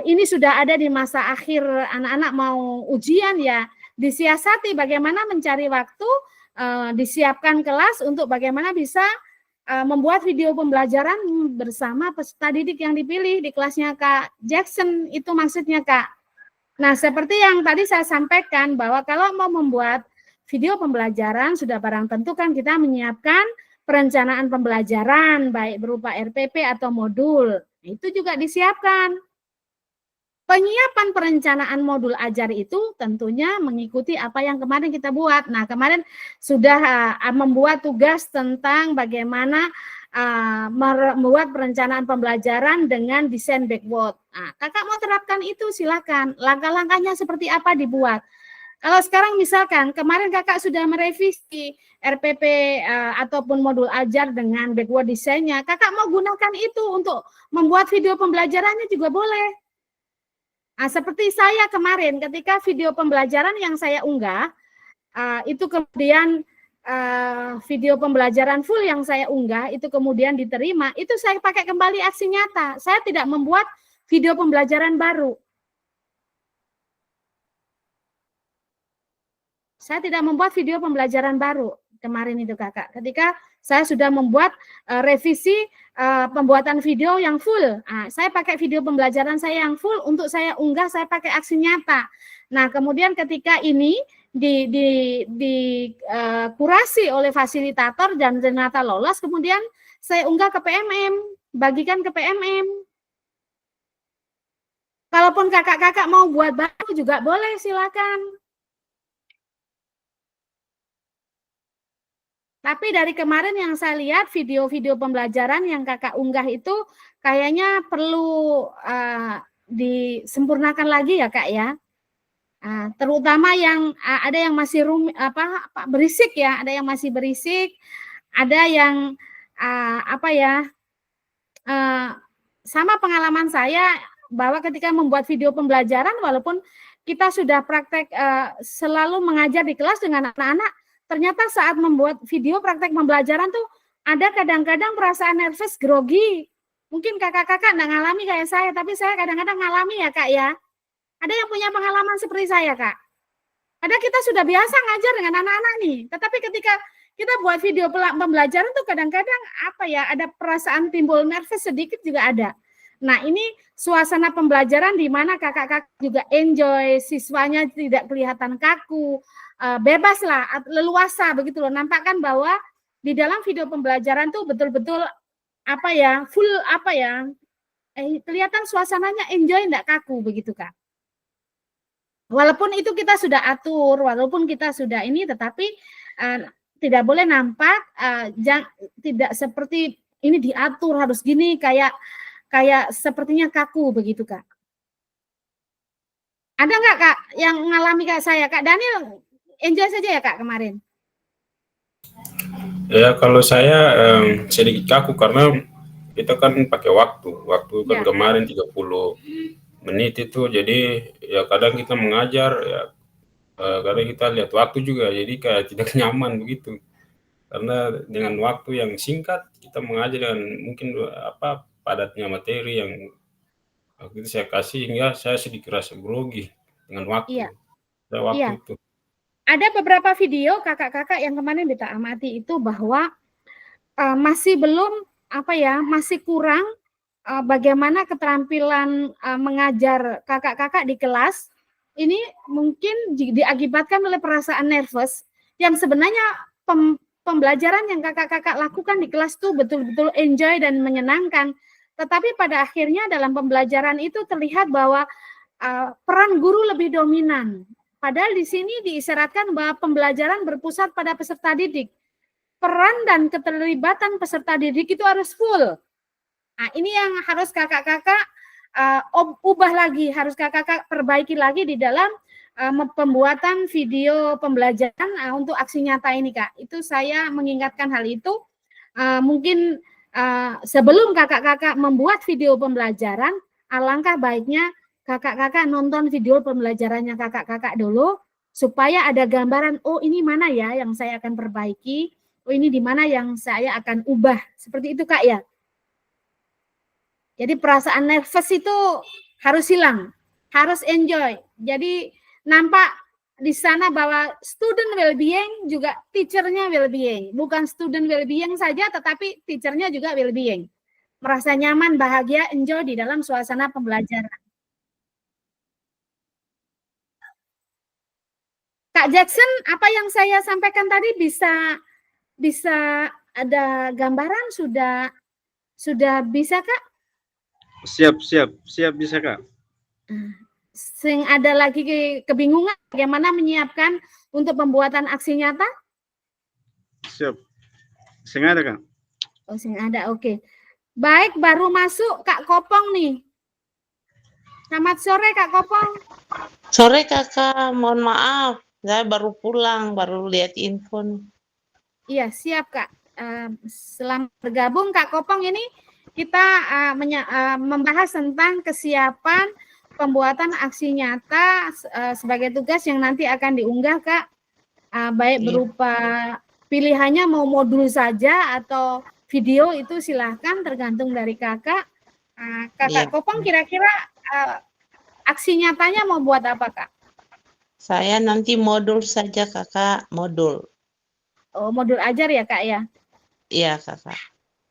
ini sudah ada di masa akhir anak-anak mau ujian ya, disiasati bagaimana mencari waktu, disiapkan kelas untuk bagaimana bisa membuat video pembelajaran bersama peserta didik yang dipilih di kelasnya Kak Jackson, itu maksudnya Kak. Nah, seperti yang tadi saya sampaikan bahwa kalau mau membuat video pembelajaran sudah barang tentu kan kita menyiapkan perencanaan pembelajaran baik berupa RPP atau modul. Itu juga disiapkan. Penyiapan perencanaan modul ajar itu tentunya mengikuti apa yang kemarin kita buat. Nah, kemarin sudah membuat tugas tentang bagaimana membuat perencanaan pembelajaran dengan desain backward. Nah, kakak mau terapkan itu silakan. Langkah-langkahnya seperti apa dibuat. Kalau sekarang misalkan kemarin kakak sudah merevisi RPP ataupun modul ajar dengan backward desainnya, kakak mau gunakan itu untuk membuat video pembelajarannya juga boleh. Nah, seperti saya kemarin ketika video pembelajaran yang saya unggah, itu kemudian video pembelajaran full yang saya unggah, itu kemudian diterima, itu saya pakai kembali aksi nyata. Saya tidak membuat video pembelajaran baru. Saya tidak membuat video pembelajaran baru kemarin itu kakak. Ketika saya sudah membuat revisi pembuatan video yang full. Nah, saya pakai video pembelajaran saya yang full untuk saya unggah, saya pakai aksi nyata. Nah, kemudian ketika ini kurasi oleh fasilitator dan ternyata lolos, kemudian saya unggah ke PMM, bagikan ke PMM. Kalaupun kakak-kakak mau buat baru juga boleh, silakan. Tapi dari kemarin yang saya lihat video-video pembelajaran yang kakak unggah itu kayaknya perlu disempurnakan lagi ya kak ya. Terutama yang ada yang masih berisik ya, ada yang masih berisik, ada yang sama pengalaman saya bahwa ketika membuat video pembelajaran walaupun kita sudah praktek selalu mengajar di kelas dengan anak-anak, ternyata saat membuat video praktek pembelajaran tuh ada kadang-kadang perasaan nervous, grogi. Mungkin kakak-kakak nggak ngalami kayak saya, tapi saya kadang-kadang ngalami ya kak ya. Ada yang punya pengalaman seperti saya kak. Ada kita sudah biasa ngajar dengan anak-anak nih, tetapi ketika kita buat video pembelajaran tuh kadang-kadang ada perasaan timbul nervous sedikit juga ada. Nah ini suasana pembelajaran di mana kakak-kakak juga enjoy, siswanya tidak kelihatan kaku, bebas lah, leluasa begitu loh. Nampakkan bahwa di dalam video pembelajaran tuh betul-betul full kelihatan suasananya enjoy, enggak kaku begitu kak. Walaupun itu kita sudah atur, walaupun kita sudah ini, tetapi tidak boleh nampak tidak seperti ini diatur harus gini kayak sepertinya kaku begitu kak. Ada nggak kak yang mengalami kayak saya? Kak Daniel enjoy saja ya kak kemarin? Ya kalau saya sedikit kaku karena kita kan pakai waktu kan ya. Kemarin 30 menit itu, jadi ya kadang kita mengajar ya kadang kita lihat waktu juga, jadi kayak tidak nyaman begitu karena dengan waktu yang singkat kita mengajar dengan mungkin padatnya materi yang waktu itu saya kasih, hingga saya sedikit rasa grogi dengan waktu. Iya. Itu. Ada beberapa video kakak-kakak yang kemarin kita amati itu bahwa masih belum masih kurang bagaimana keterampilan mengajar kakak-kakak di kelas. Ini mungkin diakibatkan oleh perasaan nervous yang sebenarnya pembelajaran yang kakak-kakak lakukan di kelas itu betul-betul enjoy dan menyenangkan. Tetapi pada akhirnya dalam pembelajaran itu terlihat bahwa peran guru lebih dominan. Padahal di sini diisyaratkan bahwa pembelajaran berpusat pada peserta didik. Peran dan keterlibatan peserta didik itu harus full. Nah, ini yang harus kakak-kakak ubah lagi, harus kakak-kakak perbaiki lagi di dalam pembuatan video pembelajaran untuk aksi nyata ini kak. Itu saya mengingatkan hal itu. Mungkin sebelum kakak-kakak membuat video pembelajaran, alangkah baiknya kakak-kakak nonton video pembelajarannya kakak-kakak dulu, supaya ada gambaran, oh ini mana ya yang saya akan perbaiki, oh ini di mana yang saya akan ubah. Seperti itu kak ya. Jadi perasaan nervous itu harus hilang, harus enjoy. Jadi nampak di sana bahwa student well-being juga teacher-nya well-being. Bukan student well-being saja, tetapi teacher-nya juga well-being. Merasa nyaman, bahagia, enjoy di dalam suasana pembelajaran. Kak Kak Jackson, apa yang saya sampaikan tadi bisa ada gambaran sudah bisa Kak? Siap bisa Kak. Sing ada lagi kebingungan bagaimana menyiapkan untuk pembuatan aksi nyata? Siap. Sing ada Kak. Oh, sing ada, oke. Baik, baru masuk Kak Kopong nih. Selamat sore Kak Kopong. Sore Kakak, mohon maaf, saya baru pulang, baru lihat info. Iya, siap Kak. Selamat bergabung Kak Kopong. Ini kita membahas tentang kesiapan pembuatan aksi nyata sebagai tugas yang nanti akan diunggah Kak. Baik berupa pilihannya mau modul saja atau video, itu silahkan tergantung dari Kakak. Kakak Kopong kira-kira aksi nyatanya mau buat apa Kak? Saya nanti modul saja Kakak, modul. Oh, modul ajar ya Kak ya? Iya Kakak,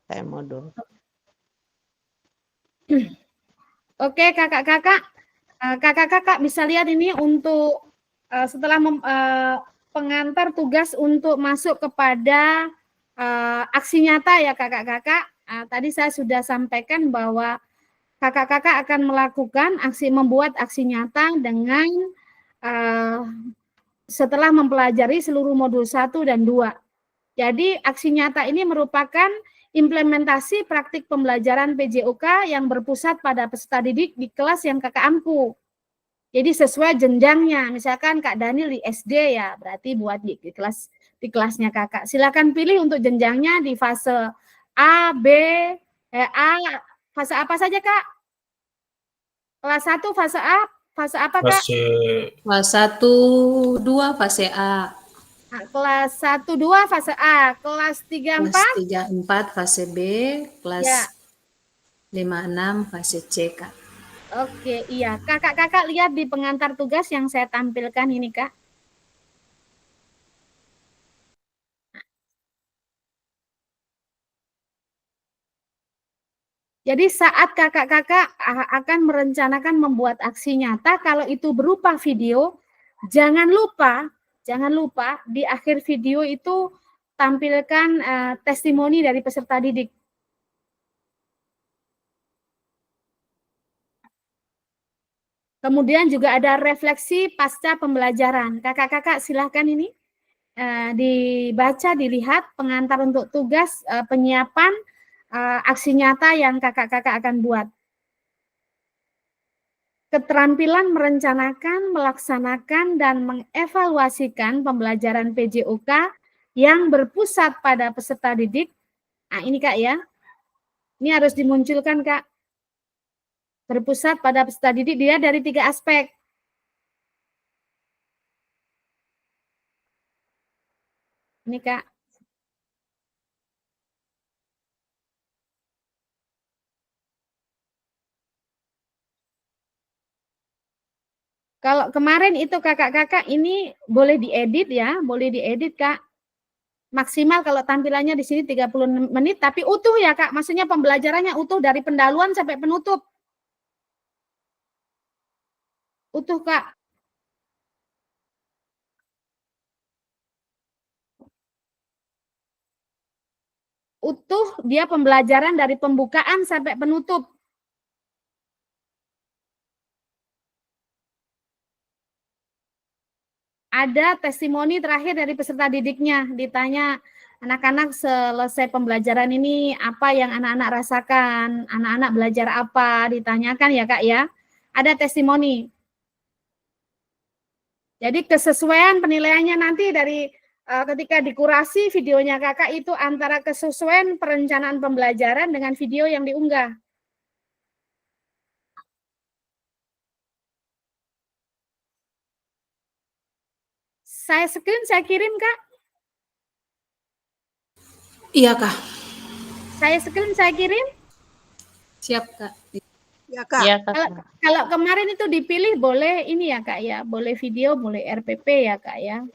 saya modul. Oke kakak-kakak bisa lihat ini untuk setelah pengantar tugas untuk masuk kepada aksi nyata ya kakak-kakak. Tadi saya sudah sampaikan bahwa kakak-kakak akan melakukan membuat aksi nyata dengan setelah mempelajari seluruh modul 1 dan 2. Jadi aksi nyata ini merupakan implementasi praktik pembelajaran PJOK yang berpusat pada peserta didik di kelas yang kakak ampu. Jadi sesuai jenjangnya, misalkan Kak Daniel di SD ya, berarti buat di kelasnya kakak. Silakan pilih untuk jenjangnya di fase A, B, fase apa saja Kak? Kelas 1 fase A, fase apa Kak? Fase 1, 2 fase A. Kelas 1, 2 fase A, kelas 3, 4? Kelas 3, 4 fase B, kelas 5, 6 fase C, Kak. Oke, iya. Kakak-kakak lihat di pengantar tugas yang saya tampilkan ini, Kak. Jadi saat kakak-kakak akan merencanakan membuat aksi nyata, kalau itu berupa video, jangan lupa di akhir video itu tampilkan testimoni dari peserta didik. Kemudian juga ada refleksi pasca pembelajaran. Kakak-kakak silahkan ini dibaca, dilihat pengantar untuk tugas penyiapan aksi nyata yang kakak-kakak akan buat. Keterampilan merencanakan, melaksanakan, dan mengevaluasikan pembelajaran PJOK yang berpusat pada peserta didik. Nah, ini Kak ya. Ini harus dimunculkan Kak. Berpusat pada peserta didik, dia dari 3 aspek. Ini Kak. Kalau kemarin itu kakak-kakak ini boleh diedit ya, boleh diedit Kak. Maksimal kalau tampilannya di sini 30 menit, tapi utuh ya Kak, maksudnya pembelajarannya utuh dari pendahuluan sampai penutup. Utuh Kak. Utuh dia pembelajaran dari pembukaan sampai penutup. Ada testimoni terakhir dari peserta didiknya, ditanya anak-anak selesai pembelajaran ini apa yang anak-anak rasakan, anak-anak belajar apa, ditanyakan ya Kak ya. Ada testimoni. Jadi kesesuaian penilaiannya nanti dari ketika dikurasi videonya kakak itu antara kesesuaian perencanaan pembelajaran dengan video yang diunggah. Saya screen, saya kirim Kak. Iya Kak. Saya screen, saya kirim. Siap Kak. Ya Kak. Iya Kakak. Kalau kemarin itu dipilih boleh ini ya Kak ya, boleh video, boleh RPP ya Kak ya.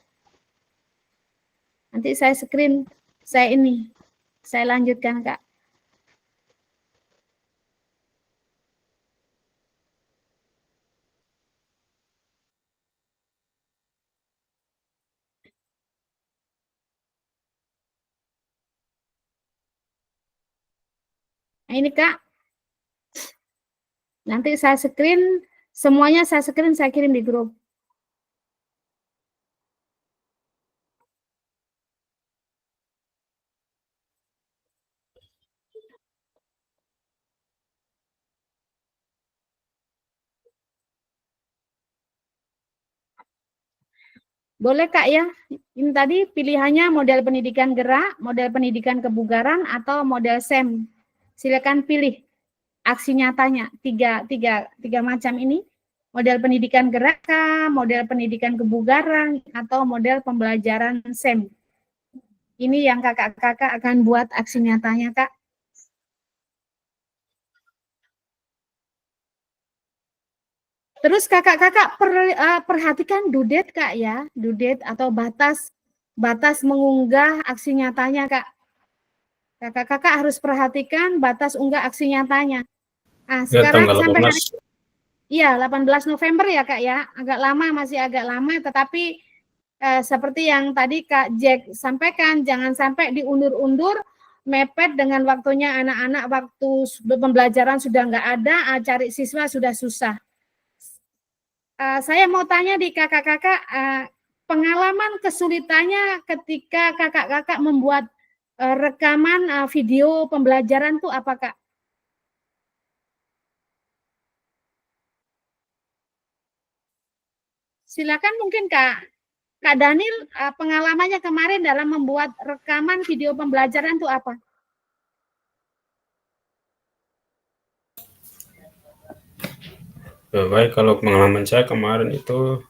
Nanti saya screen, saya lanjutkan Kak. Nah, ini Kak, nanti saya screen, semuanya saya screen, saya kirim di grup. Boleh Kak ya, ini tadi pilihannya model pendidikan gerak, model pendidikan kebugaran, atau model SEM. Silakan pilih aksi nyatanya, tiga macam ini. Model pendidikan gerak, model pendidikan kebugaran, atau model pembelajaran SEM. Ini yang kakak-kakak akan buat aksi nyatanya Kak. Terus kakak-kakak perhatikan due date Kak ya, due date atau batas mengunggah aksi nyatanya Kak. Kakak-kakak harus perhatikan batas unggah aksi nyatanya. Nah, Ya, sekarang tanggal sampai 18. hari, iya 18 November ya Kak ya, agak lama, masih agak lama, tetapi seperti yang tadi Kak Jack sampaikan, jangan sampai diundur-undur, mepet dengan waktunya anak-anak, waktu pembelajaran sudah nggak ada, cari siswa sudah susah. Saya mau tanya di kakak-kakak, pengalaman kesulitannya ketika kakak-kakak membuat rekaman video pembelajaran tuh apa Kak? Silakan mungkin Kak Daniel, pengalamannya kemarin dalam membuat rekaman video pembelajaran tuh apa? Baik, kalau pengalaman saya kemarin itu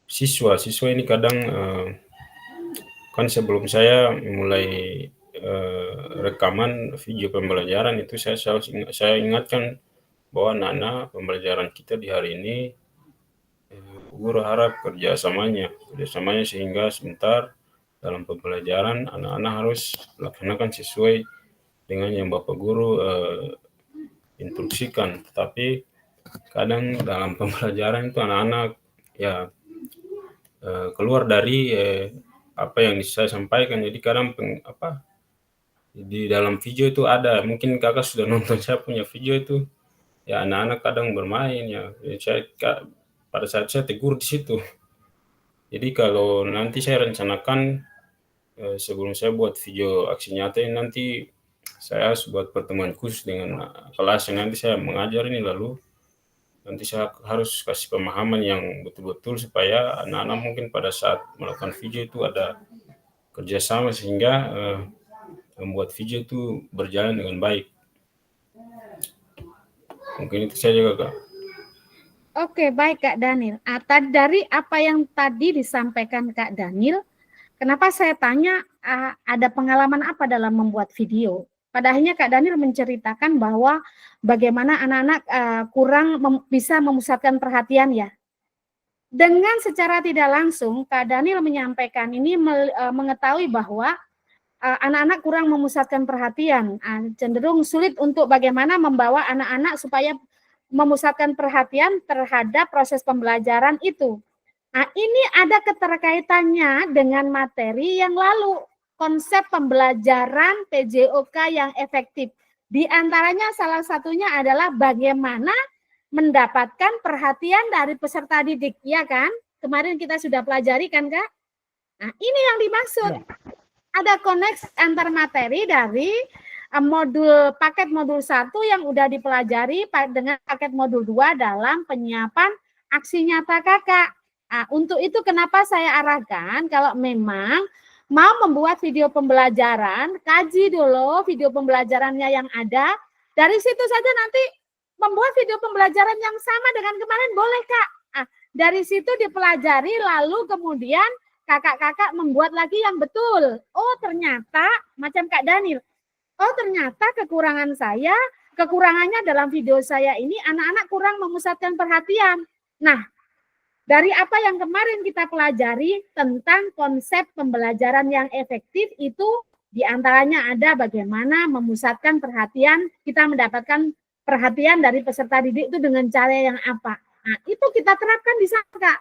siswa ini kadang kan sebelum saya mulai rekaman video pembelajaran itu saya ingatkan bahwa anak-anak pembelajaran kita di hari ini guru harap kerjasamanya sehingga sebentar dalam pembelajaran anak-anak harus laksanakan sesuai dengan yang Bapak Guru instruksikan. Tapi kadang dalam pembelajaran itu anak-anak ya keluar dari apa yang saya sampaikan. Jadi kadang di dalam video itu ada, mungkin kakak sudah nonton saya punya video itu, ya anak-anak kadang bermain ya. Pada saat saya tegur di situ. Jadi kalau nanti saya rencanakan sebelum saya buat video aksi nyata ini, nanti saya harus buat pertemuan khusus dengan kelas yang nanti saya mengajar ini, lalu nanti saya harus kasih pemahaman yang betul-betul supaya anak-anak mungkin pada saat melakukan video itu ada kerjasama sehingga membuat video itu berjalan dengan baik. Mungkin itu saja Kak. Oke, baik Kak Daniel. Dari apa yang tadi disampaikan Kak Daniel, kenapa saya tanya ada pengalaman apa dalam membuat video? Pada akhirnya Kak Daniel menceritakan bahwa bagaimana anak-anak kurang bisa memusatkan perhatian ya. Dengan secara tidak langsung Kak Daniel menyampaikan ini mengetahui bahwa anak-anak kurang memusatkan perhatian, cenderung sulit untuk bagaimana membawa anak-anak supaya memusatkan perhatian terhadap proses pembelajaran itu. Nah, ini ada keterkaitannya dengan materi yang lalu, konsep pembelajaran PJOK yang efektif. Di antaranya salah satunya adalah bagaimana mendapatkan perhatian dari peserta didik, ya kan? Kemarin kita sudah pelajari kan, Kak? Nah, ini yang dimaksud. Ada koneksi antar materi dari paket modul 1 yang udah dipelajari dengan paket modul 2 dalam penyiapan aksi nyata kakak. Nah, untuk itu kenapa saya arahkan kalau memang mau membuat video pembelajaran, kaji dulu video pembelajarannya yang ada. Dari situ saja nanti membuat video pembelajaran yang sama dengan kemarin boleh Kak. Nah, dari situ dipelajari lalu kemudian kakak-kakak membuat lagi yang betul. Oh ternyata macam Kak Daniel. Oh ternyata kekurangannya dalam video saya ini anak-anak kurang memusatkan perhatian. Nah, dari apa yang kemarin kita pelajari tentang konsep pembelajaran yang efektif itu diantaranya ada bagaimana memusatkan perhatian, kita mendapatkan perhatian dari peserta didik itu dengan cara yang apa. Nah, itu kita terapkan di sana, Kak.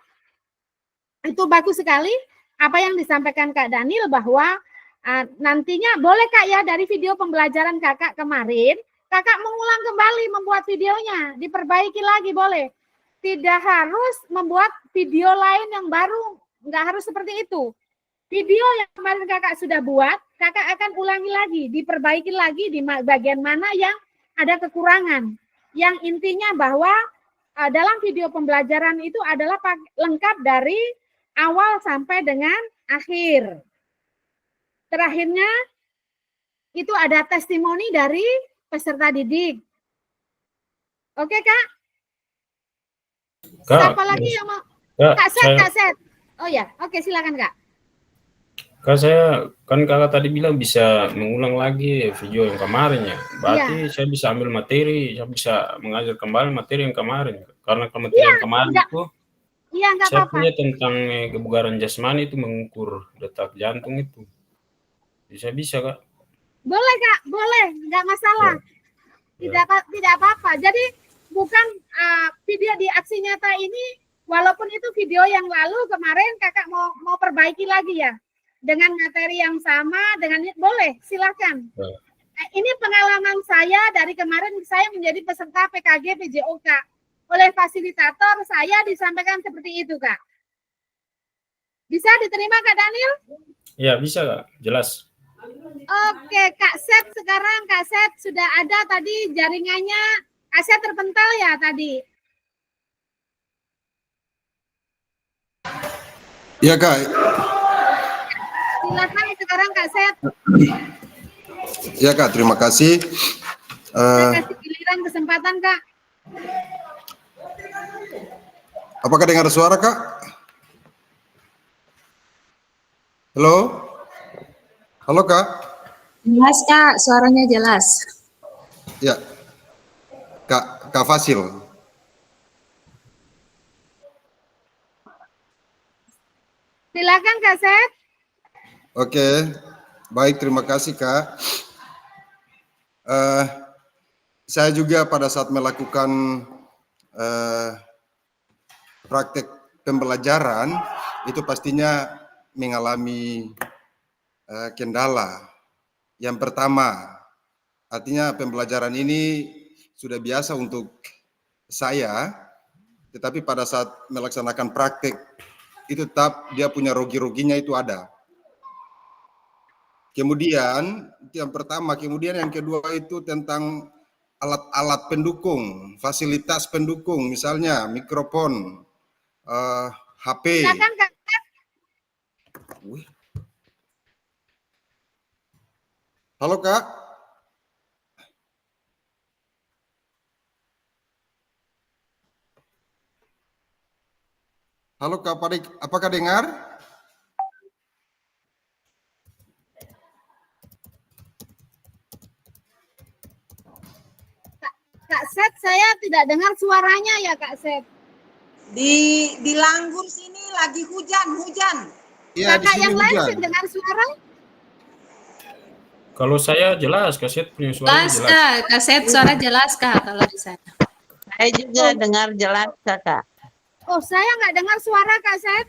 Itu bagus sekali apa yang disampaikan Kak Daniel bahwa Nantinya boleh Kak ya, dari video pembelajaran Kakak kemarin, Kakak mengulang kembali membuat videonya, diperbaiki lagi boleh. Tidak harus membuat video lain yang baru, nggak harus seperti itu. Video yang kemarin Kakak sudah buat, Kakak akan ulangi lagi, diperbaiki lagi di bagian mana yang ada kekurangan. Yang intinya bahwa dalam video pembelajaran itu adalah lengkap dari awal sampai dengan akhir. Terakhirnya itu ada testimoni dari peserta didik. Oke Kak? Siapa lagi yang mau? Kak Set. Oh ya, oke silakan Kak. Kak, saya kan Kakak tadi bilang bisa mengulang lagi video yang kemarin ya. Berarti saya bisa ambil materi, saya bisa mengajar kembali materi yang kemarin. Karena materi yang kemarin itu saya punya tentang kebugaran jasmani itu mengukur detak jantung itu. Bisa Kak? Boleh Kak, boleh, nggak masalah. Tidak apa-apa. Jadi bukan video di aksi nyata ini, walaupun itu video yang lalu kemarin Kakak mau perbaiki lagi ya, dengan materi yang sama, boleh, silakan. Ini pengalaman saya dari kemarin, saya menjadi peserta PKG PJOK. Oleh fasilitator saya disampaikan seperti itu Kak. Bisa diterima Kak Daniel? Iya bisa Kak, jelas. Oke, Kak Set, sekarang Kak Set sudah ada tadi jaringannya, Kak Set terpental ya tadi? Iya Kak. Silakan sekarang Kak Set. Iya Kak, terima kasih. Saya kasih giliran kesempatan Kak. Apakah dengar suara Kak? Halo? Halo Kak? Jelas Kak, suaranya jelas. Ya, Kak Fasil. Silakan Kak Set. Oke, baik terima kasih Kak. Saya juga pada saat melakukan praktek pembelajaran itu pastinya mengalami kendala. Yang pertama, artinya pembelajaran ini sudah biasa untuk saya, tetapi pada saat melaksanakan praktek itu tetap dia punya rogi-roginya itu ada. Kemudian yang pertama, kemudian yang kedua itu tentang alat-alat pendukung, fasilitas pendukung, misalnya mikrofon, HP. Halo Kak. Halo Kak Parik, apakah dengar? Kak Set, saya tidak dengar suaranya ya Kak Set. Di Langgur sini lagi hujan. Iya, Kakak yang lain dengar suara? Kalau saya jelas, Kak Set punya suara jelas. Kak Set suara jelas Kak kalau di sana. Saya juga dengar jelas Kakak. Oh, saya nggak dengar suara Kak Set.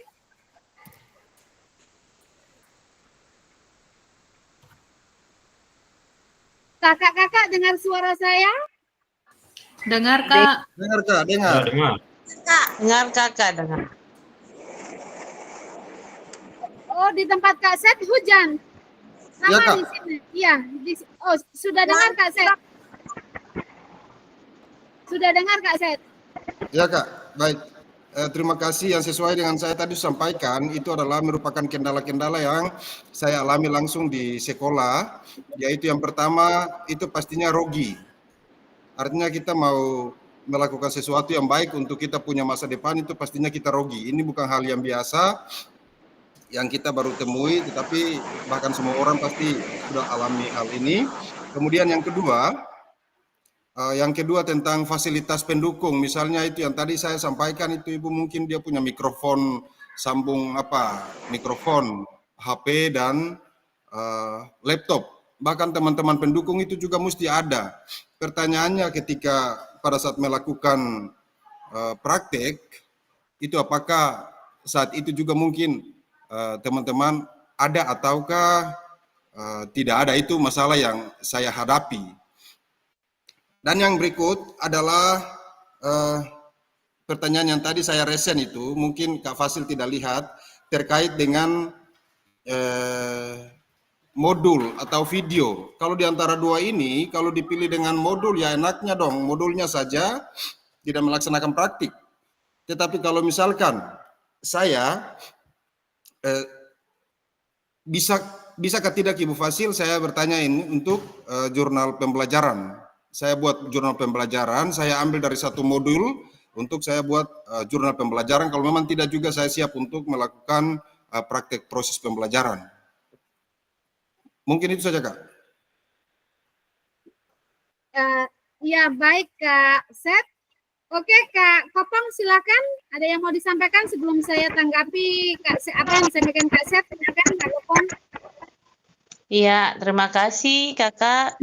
Kakak-kakak dengar suara saya? Dengar Kak. Dengar Kak, dengar. Dengar Kakak, dengar. Oh, di tempat Kak Set hujan. Sama ya, Kak. di sini. Iya, oh, sudah dengar Kak Set? Sudah dengar Kak Set? Ya Kak, baik. Terima kasih. Yang sesuai dengan saya tadi sampaikan itu adalah merupakan kendala-kendala yang saya alami langsung di sekolah, yaitu yang pertama itu pastinya rogi. Artinya kita mau melakukan sesuatu yang baik untuk kita punya masa depan itu pastinya kita rogi. Ini bukan hal yang biasa yang kita baru temui, tetapi bahkan semua orang pasti sudah alami hal ini. Kemudian yang kedua tentang fasilitas pendukung, misalnya itu yang tadi saya sampaikan itu Ibu mungkin dia punya mikrofon sambung mikrofon HP dan laptop. Bahkan teman-teman pendukung itu juga mesti ada. Pertanyaannya ketika pada saat melakukan praktek itu apakah saat itu juga mungkin teman-teman ada ataukah tidak ada, itu masalah yang saya hadapi. Dan yang berikut adalah pertanyaan yang tadi saya resen itu, mungkin Kak Fasil tidak lihat, terkait dengan modul atau video. Kalau di antara dua ini, kalau dipilih dengan modul ya enaknya dong, modulnya saja tidak melaksanakan praktik. Tetapi kalau misalkan saya bisakah tidak Ibu Fasil saya bertanya ini untuk jurnal pembelajaran. Saya buat jurnal pembelajaran, saya ambil dari satu modul untuk saya buat jurnal pembelajaran. Kalau memang tidak juga saya siap untuk melakukan praktek proses pembelajaran. Mungkin itu saja, Kak. Ya, baik, Kak Seth. Oke, Kak Kopong, silakan. Ada yang mau disampaikan sebelum saya tanggapi apa yang disampaikan Kak Seth? Silakan, Kak Kopong. Iya, terima kasih, Kakak.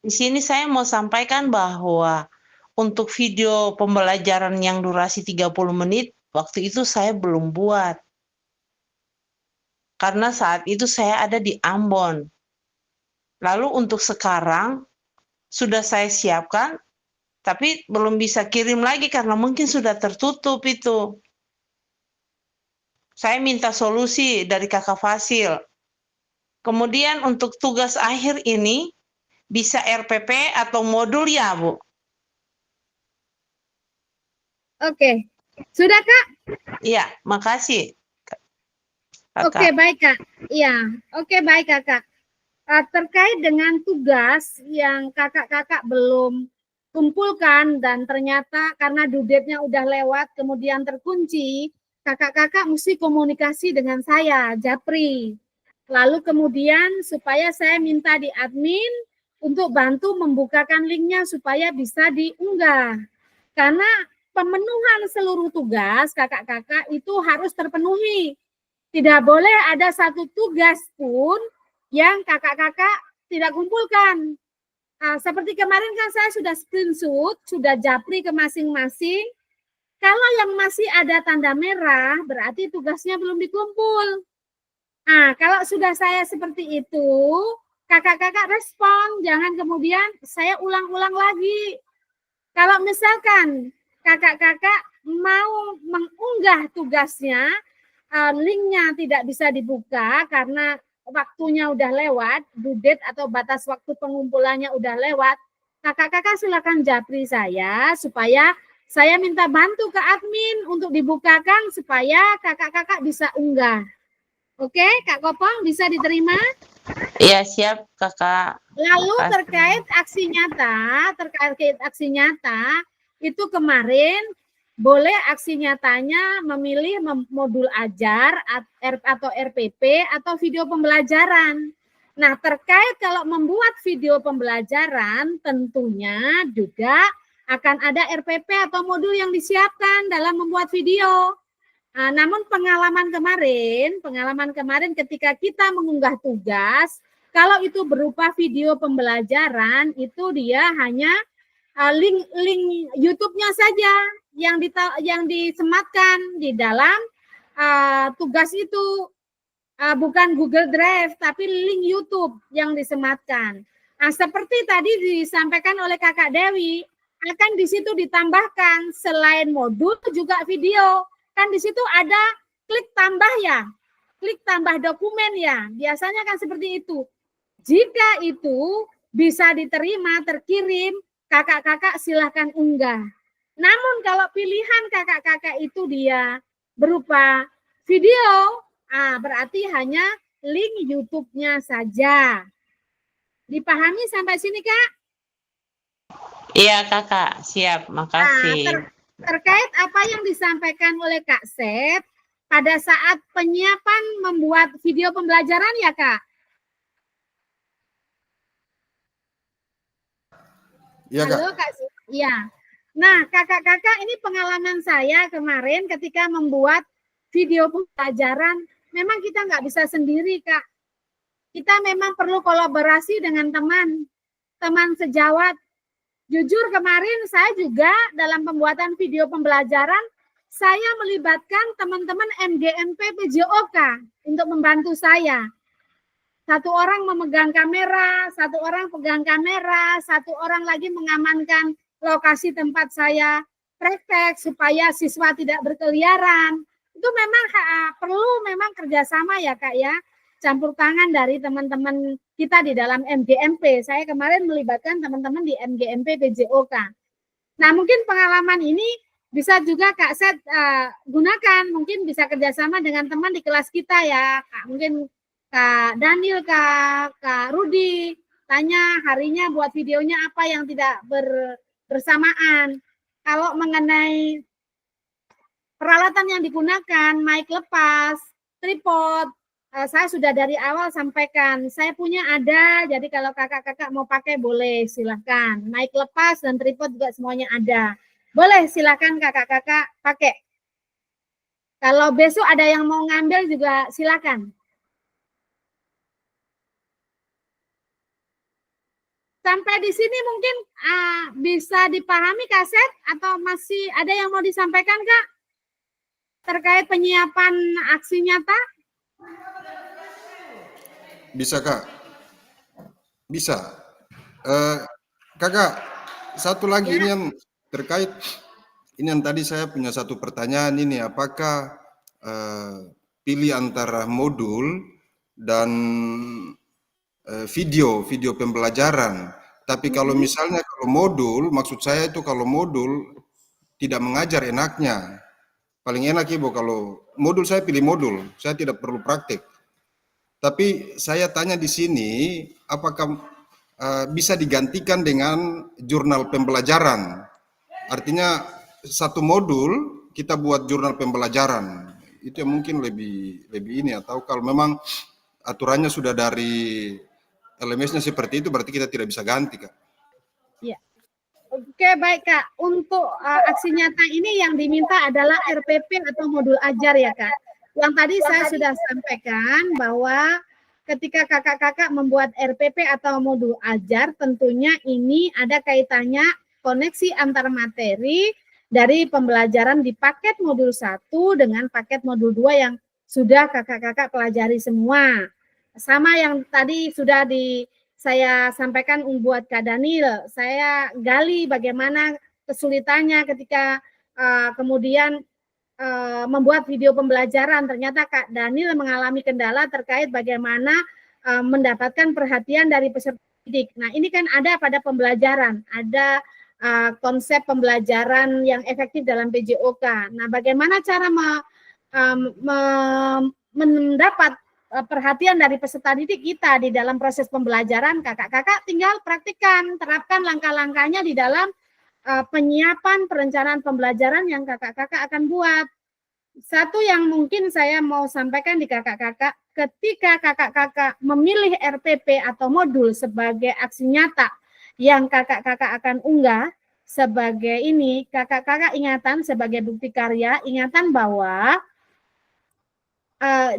Di sini saya mau sampaikan bahwa untuk video pembelajaran yang durasi 30 menit, waktu itu saya belum buat. Karena saat itu saya ada di Ambon. Lalu untuk sekarang, sudah saya siapkan, tapi belum bisa kirim lagi karena mungkin sudah tertutup itu. Saya minta solusi dari Kakak Fasil. Kemudian untuk tugas akhir ini, bisa RPP atau modul ya, Bu? Oke. Sudah, Kak? Iya, makasih. Kakak. Oke, baik, Kak. Iya, oke, baik, Kakak. Terkait dengan tugas yang kakak-kakak belum kumpulkan dan ternyata karena due date-nya udah lewat kemudian terkunci, kakak-kakak mesti komunikasi dengan saya, Japri. Lalu kemudian supaya saya minta di admin untuk bantu membukakan linknya supaya bisa diunggah. Karena pemenuhan seluruh tugas kakak-kakak itu harus terpenuhi. Tidak boleh ada satu tugas pun yang kakak-kakak tidak kumpulkan. Seperti kemarin kan saya sudah screenshot, sudah japri ke masing-masing. Kalau yang masih ada tanda merah, berarti tugasnya belum dikumpul. Kalau sudah saya seperti itu, kakak-kakak respon, jangan kemudian saya ulang-ulang lagi. Kalau misalkan kakak-kakak mau mengunggah tugasnya, linknya tidak bisa dibuka karena waktunya udah lewat, due date atau batas waktu pengumpulannya udah lewat, kakak-kakak silakan japri saya supaya saya minta bantu ke admin untuk dibukakan supaya kakak-kakak bisa unggah. Oke, Kak Kopong bisa diterima? Iya, siap, Kakak. Lalu terkait aksi nyata, itu kemarin boleh aksi nyatanya memilih modul ajar atau RPP atau video pembelajaran. Nah, terkait kalau membuat video pembelajaran tentunya juga akan ada RPP atau modul yang disiapkan dalam membuat video. Namun pengalaman kemarin ketika kita mengunggah tugas, kalau itu berupa video pembelajaran, itu dia hanya link YouTube-nya saja yang disematkan di dalam tugas itu, bukan Google Drive, tapi link YouTube yang disematkan. Seperti tadi disampaikan oleh Kakak Dewi, akan di situ ditambahkan selain modul juga video. Kan di situ ada klik tambah ya, klik tambah dokumen ya, biasanya kan seperti itu. Jika itu bisa diterima, terkirim, kakak-kakak silahkan unggah. Namun kalau pilihan kakak-kakak itu dia berupa video, berarti hanya link YouTube-nya saja. Dipahami sampai sini, Kak? Iya, Kakak, siap, makasih. Terkait apa yang disampaikan oleh Kak Seth pada saat penyiapan membuat video pembelajaran ya, Kak? Iya, Kak. Halo, Kak Seth. Iya. Nah, kakak-kakak, ini pengalaman saya kemarin ketika membuat video pembelajaran, memang kita nggak bisa sendiri, Kak. Kita memang perlu kolaborasi dengan teman sejawat. Jujur kemarin saya juga dalam pembuatan video pembelajaran, saya melibatkan teman-teman MGMP PJOK untuk membantu saya. satu orang memegang kamera, satu orang pegang kamera, satu orang lagi mengamankan lokasi tempat saya praktek supaya siswa tidak berkeliaran. Itu memang perlu memang kerjasama ya Kak ya, campur tangan dari teman-teman kita di dalam MGMP. Saya kemarin melibatkan teman-teman di MGMP PJOK. Nah mungkin pengalaman ini bisa juga Kak Set gunakan, mungkin bisa kerjasama dengan teman di kelas kita ya, Kak. Mungkin Kak Daniel, Kak Rudi, tanya harinya buat videonya apa yang tidak bersamaan. Kalau mengenai peralatan yang digunakan, mic lepas, tripod, saya sudah dari awal sampaikan, saya punya ada, jadi kalau kakak-kakak mau pakai boleh, silahkan. Mic lepas dan tripod juga semuanya ada. Boleh, silahkan kakak-kakak pakai. Kalau besok ada yang mau ngambil juga silahkan. Sampai di sini mungkin bisa dipahami Kak Set, atau masih ada yang mau disampaikan Kak? Terkait penyiapan aksi nyata? Bisa Kak? Bisa. Kakak, satu lagi ini yang terkait, ini yang tadi saya punya satu pertanyaan ini, apakah pilih antara modul dan video pembelajaran. Tapi kalau misalnya kalau modul, maksud saya itu kalau modul tidak mengajar enaknya. Paling enak Ibu kalau modul, saya pilih modul, saya tidak perlu praktik. Tapi saya tanya di sini, apakah bisa digantikan dengan jurnal pembelajaran? Artinya satu modul kita buat jurnal pembelajaran. Itu yang mungkin lebih ini, atau kalau memang aturannya sudah dari LMS-nya seperti itu, berarti kita tidak bisa ganti, Kak. Iya. Oke, baik Kak. Untuk aksi nyata ini yang diminta adalah RPP atau modul ajar ya Kak. Yang tadi saya sudah sampaikan bahwa ketika kakak-kakak membuat RPP atau modul ajar, tentunya ini ada kaitannya koneksi antar materi dari pembelajaran di paket modul 1 dengan paket modul 2 yang sudah kakak-kakak pelajari semua. Sama yang tadi sudah saya sampaikan buat Kak Daniel, saya gali bagaimana kesulitannya ketika kemudian membuat video pembelajaran. Ternyata Kak Daniel mengalami kendala terkait bagaimana mendapatkan perhatian dari peserta didik. Nah ini kan ada pada pembelajaran, ada konsep pembelajaran yang efektif dalam PJOK. Nah bagaimana cara mendapat perhatian dari peserta didik kita di dalam proses pembelajaran, kakak-kakak tinggal praktikkan, terapkan langkah-langkahnya di dalam penyiapan perencanaan pembelajaran yang kakak-kakak akan buat. Satu yang mungkin saya mau sampaikan di kakak-kakak, ketika kakak-kakak memilih RPP atau modul sebagai aksi nyata yang kakak-kakak akan unggah sebagai ini, kakak-kakak ingatan sebagai bukti karya, ingatan bahwa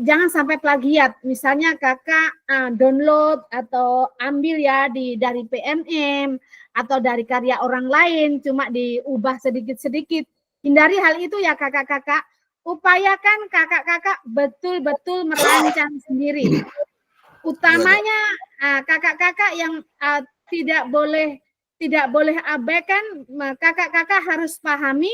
jangan sampai plagiat. Misalnya kakak download atau ambil ya dari PMM atau dari karya orang lain, cuma diubah sedikit-sedikit. Hindari hal itu ya kakak-kakak. Upayakan kakak-kakak betul-betul merancang sendiri. Utamanya kakak-kakak yang tidak boleh abaikan, kakak-kakak harus pahami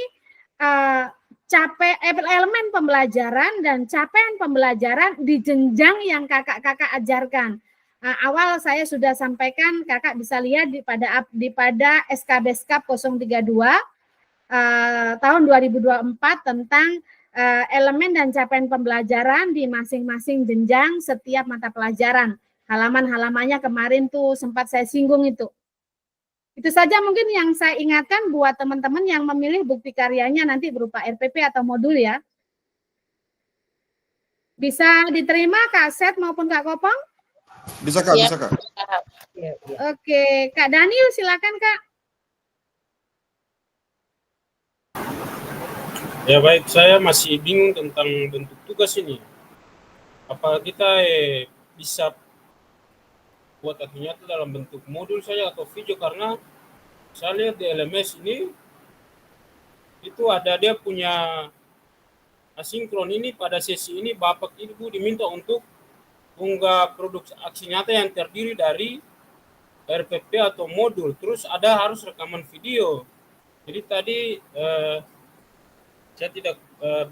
elemen pembelajaran dan capaian pembelajaran di jenjang yang kakak-kakak ajarkan. Awal saya sudah sampaikan, kakak bisa lihat pada SKB SKAP 032 tahun 2024 tentang elemen dan capaian pembelajaran di masing-masing jenjang setiap mata pelajaran. Halaman-halamannya kemarin tuh sempat saya singgung itu. Itu saja mungkin yang saya ingatkan buat teman-teman yang memilih bukti karyanya nanti berupa RPP atau modul ya. Bisa diterima Kak Set maupun Kak Kopong? Bisa Kak, bisa Kak. Oke, Kak Daniel silakan Kak. Ya baik, saya masih bingung tentang bentuk tugas ini. Apa kita bisa buat akhirnya itu dalam bentuk modul saja atau video, karena saya lihat di LMS ini itu ada dia punya asinkron ini. Pada sesi ini Bapak Ibu diminta untuk unggah produk aksi nyata yang terdiri dari RPP atau modul, terus ada harus rekaman video. Jadi tadi saya tidak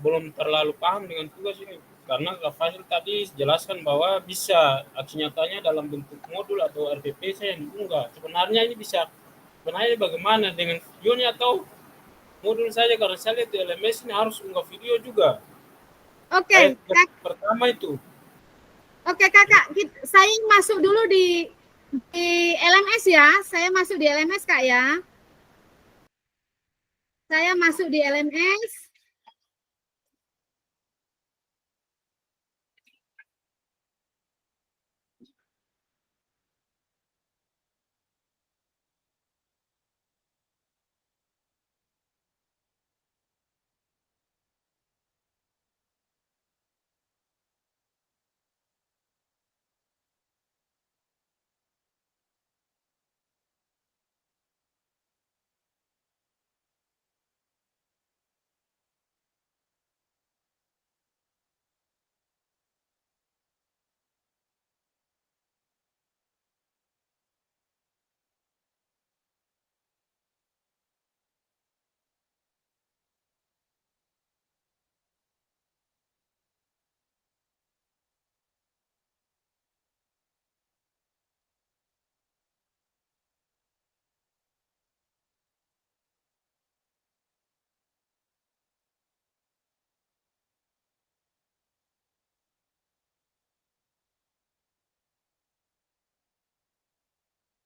belum terlalu paham dengan tugas ini, karena Kak Fasil tadi jelaskan bahwa bisa aksi nyatanya dalam bentuk modul atau RPP saya yang diunggah. Sebenarnya ini bagaimana dengan videonya atau modul saja, karena saya lihat di LMS ini harus unggah video juga. Oke, Pertama itu. Oke Kakak, saya masuk dulu di LMS ya. Saya masuk di LMS Kak ya. Saya masuk di LMS.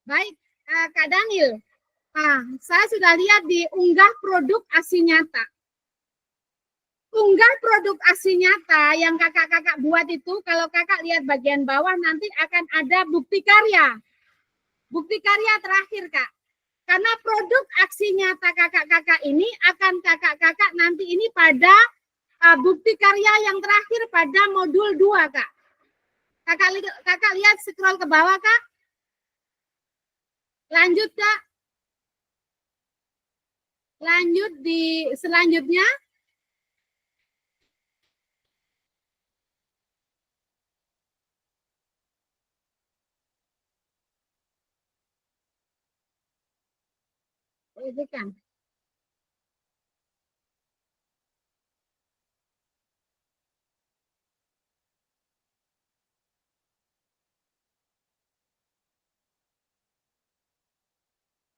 Baik, Kak Daniel. Saya sudah lihat di unggah produk aksi nyata. Unggah produk aksi nyata yang kakak-kakak buat itu, kalau kakak lihat bagian bawah nanti akan ada bukti karya. Bukti karya terakhir, Kak. Karena produk aksi nyata kakak-kakak ini akan kakak-kakak nanti ini pada bukti karya yang terakhir pada modul 2, Kak. Kakak lihat scroll ke bawah, Kak. Lanjut, Kak. Lanjut di selanjutnya. Itu kan.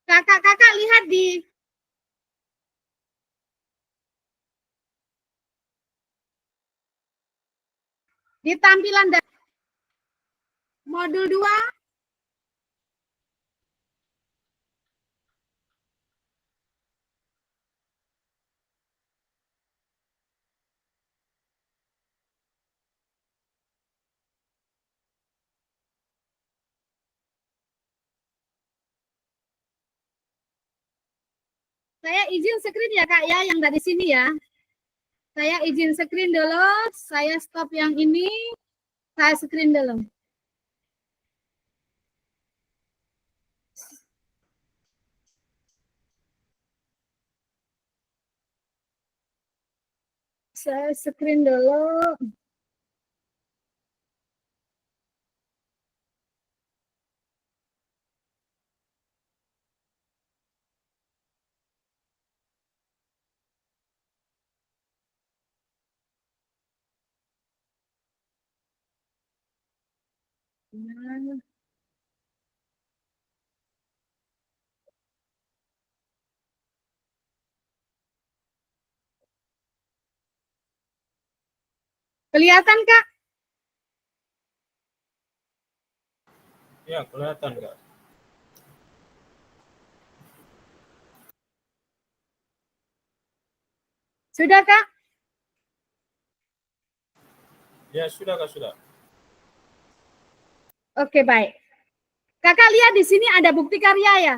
Kakak-kakak lihat di tampilan modul 2. Saya izin screen ya Kak ya, yang dari sini ya. Saya izin screen dulu, saya stop yang ini, saya screen dulu. Saya screen dulu. Nah. Kelihatan Kak? Ya, kelihatan Kak. Sudah Kak? Ya, sudah Kak, sudah. Oke, baik. Kakak lihat di sini ada bukti karya ya?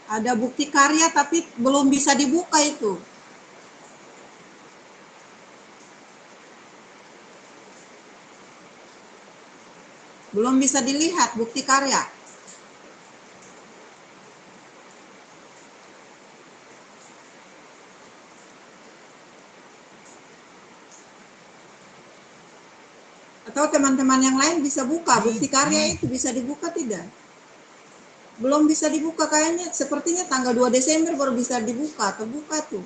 Ada bukti karya tapi belum bisa dibuka itu. Belum bisa dilihat bukti karya. Atau teman-teman yang lain bisa buka bukti karya itu, bisa dibuka tidak? Belum bisa dibuka kayaknya, sepertinya tanggal 2 Desember baru bisa dibuka, terbuka tuh.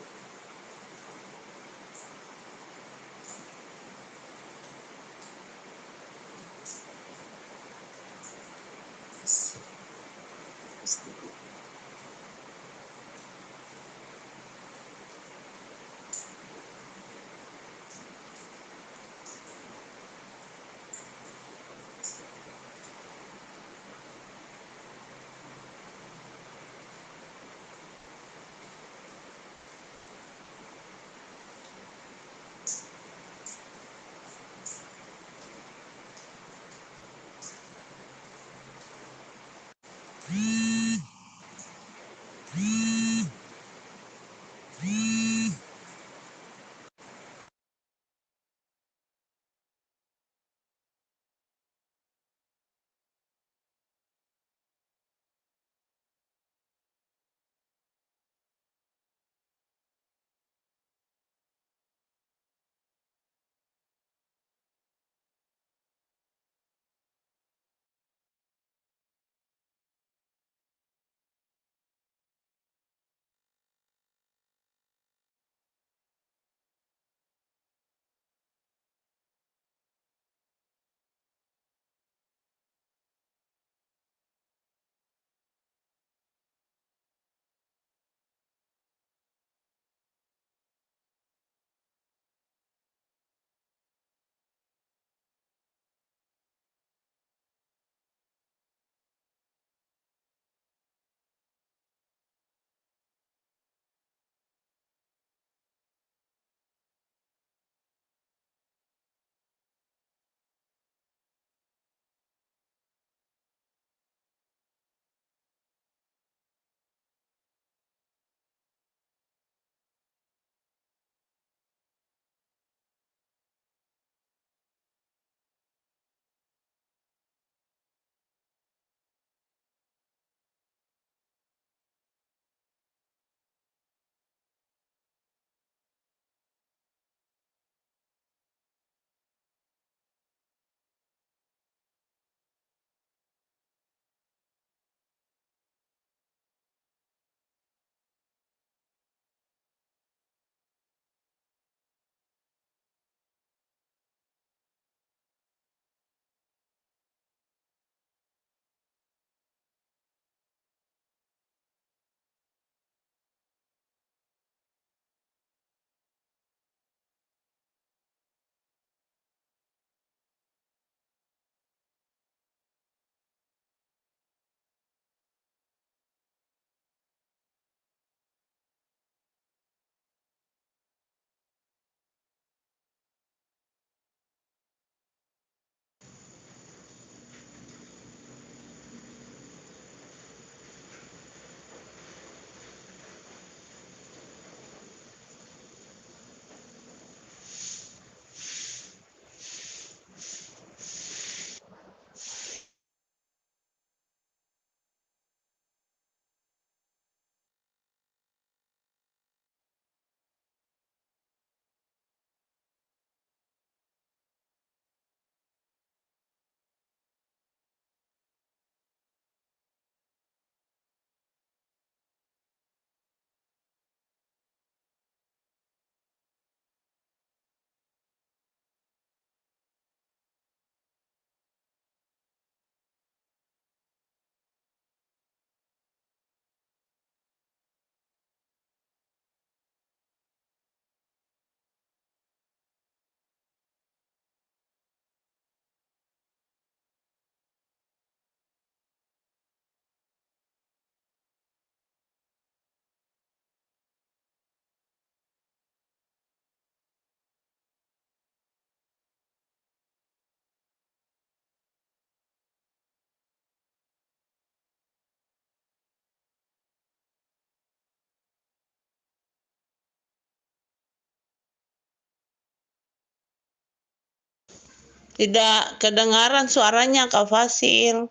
Tidak kedengaran suaranya, Kak Fasil.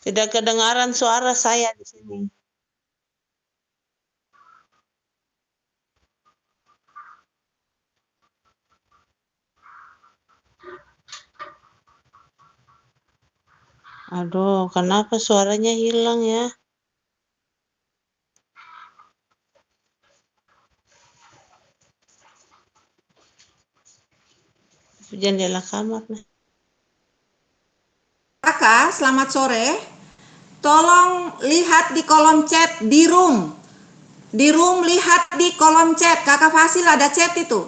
Tidak kedengaran suara saya di sini. Aduh, kenapa suaranya hilang ya? Jendela kamar nih. Kakak, selamat sore. Tolong lihat di kolom chat di room. Di room lihat di kolom chat. Kakak Fasil ada chat itu.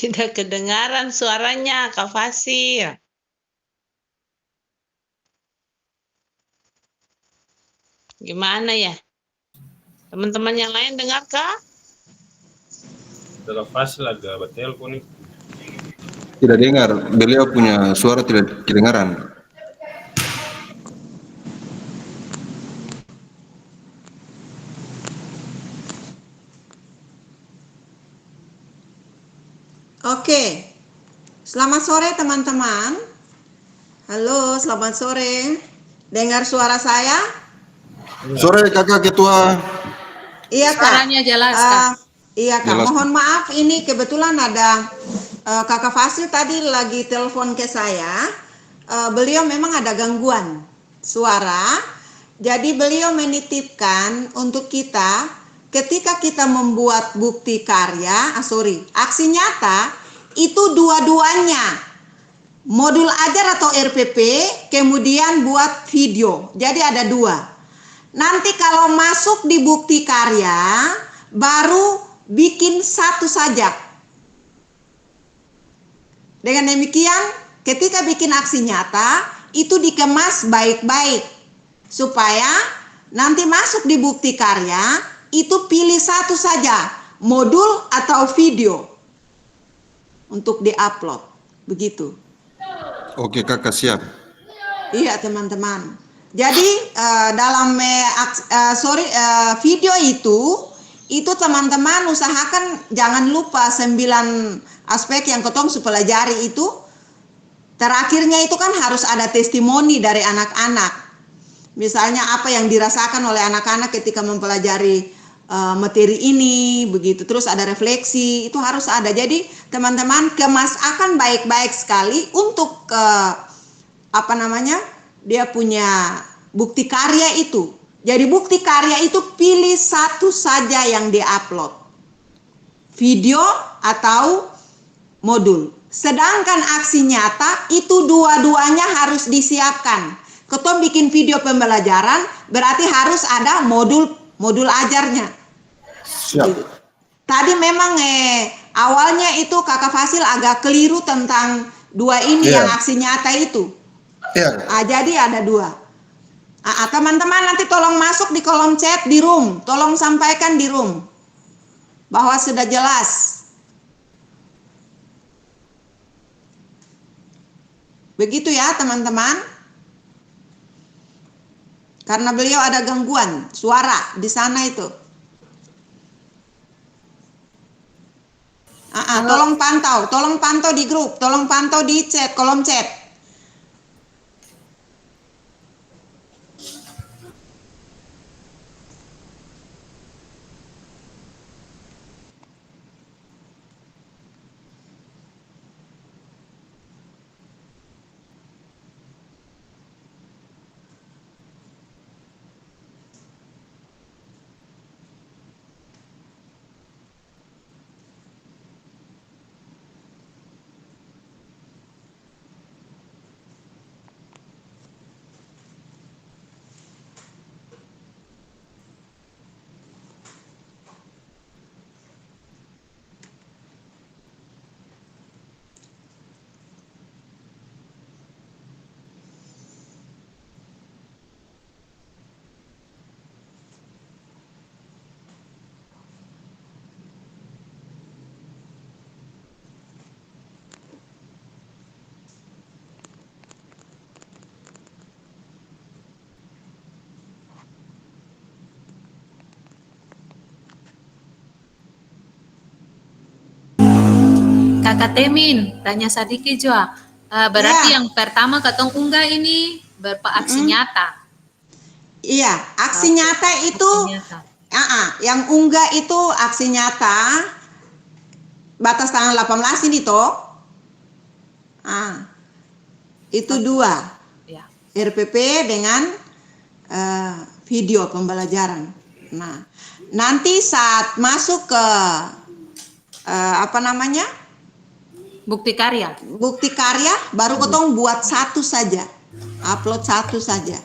Tidak kedengaran suaranya, Kak Fasil. Gimana ya? Teman-teman yang lain dengar, Kak? Kalau Fasil agak bertelepon nih. Tidak dengar, beliau punya suara tidak kedengaran. Oke. Selamat sore teman-teman. Halo, selamat sore. Dengar suara saya? Sore Kakak Ketua. Iya, Kak. Suaranya jelas, Kak. Iya, Kak. Jelas. Mohon maaf, ini kebetulan ada Kakak Fasil tadi lagi telepon ke saya. Beliau memang ada gangguan suara. Jadi beliau menitipkan untuk kita ketika kita membuat bukti karya, aksi nyata itu dua-duanya modul ajar atau RPP, kemudian buat video. Jadi ada dua. Nanti kalau masuk di bukti karya, baru bikin satu saja. Dengan demikian, ketika bikin aksi nyata, itu dikemas baik-baik. Supaya nanti masuk di bukti karya, itu pilih satu saja, modul atau video. Untuk di-upload. Begitu. Oke Kakak, siap. Iya teman-teman. Jadi dalam video itu teman-teman usahakan jangan lupa 9 aspek yang ketong pelajari itu. Terakhirnya itu kan harus ada testimoni dari anak-anak. Misalnya apa yang dirasakan oleh anak-anak ketika mempelajari materi ini, begitu. Terus ada refleksi, itu harus ada. Jadi teman-teman kemas akan baik-baik sekali untuk dia punya bukti karya itu. Jadi bukti karya itu pilih satu saja yang di-upload. Video atau modul. Sedangkan aksi nyata itu dua-duanya harus disiapkan. Ketua bikin video pembelajaran berarti harus ada modul ajarnya. Siap. Tadi memang awalnya itu Kakak Fasil agak keliru tentang dua ini yang aksi nyata itu. Iya. Jadi ada dua. Teman-teman nanti tolong masuk di kolom chat di room. Tolong sampaikan di room bahwa sudah jelas. Begitu ya teman-teman. Karena beliau ada gangguan suara di sana itu. Tolong pantau di grup, tolong pantau di chat, kolom chat. Kakak Temin, tanya sedikit juga. Berarti yang pertama katong unggah ini berupa aksi nyata. Iya, aksi nyata itu yang unggah itu aksi nyata batas tanggal 18 ini toh. Itu dua. Ya. RPP dengan video pembelajaran. Nah, nanti saat masuk ke bukti karya. Bukti karya baru ketong buat satu saja. Upload satu saja.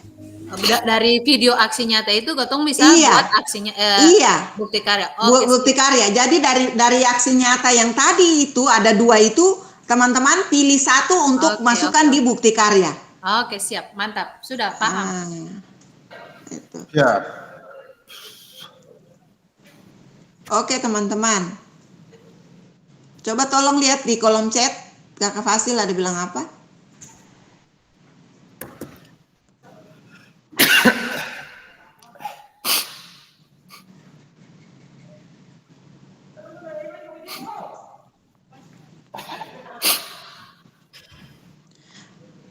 Dari video aksi nyata itu Katong bisa Iya. buat aksinya Iya. bukti karya. Bukti karya. Jadi dari aksi nyata yang tadi itu ada 2 itu, teman-teman pilih satu untuk masukkan di bukti karya. Oke, siap, mantap, sudah paham. Itu. Siap. Oke teman-teman, coba tolong lihat di kolom chat, Kakak Fasil ada bilang apa?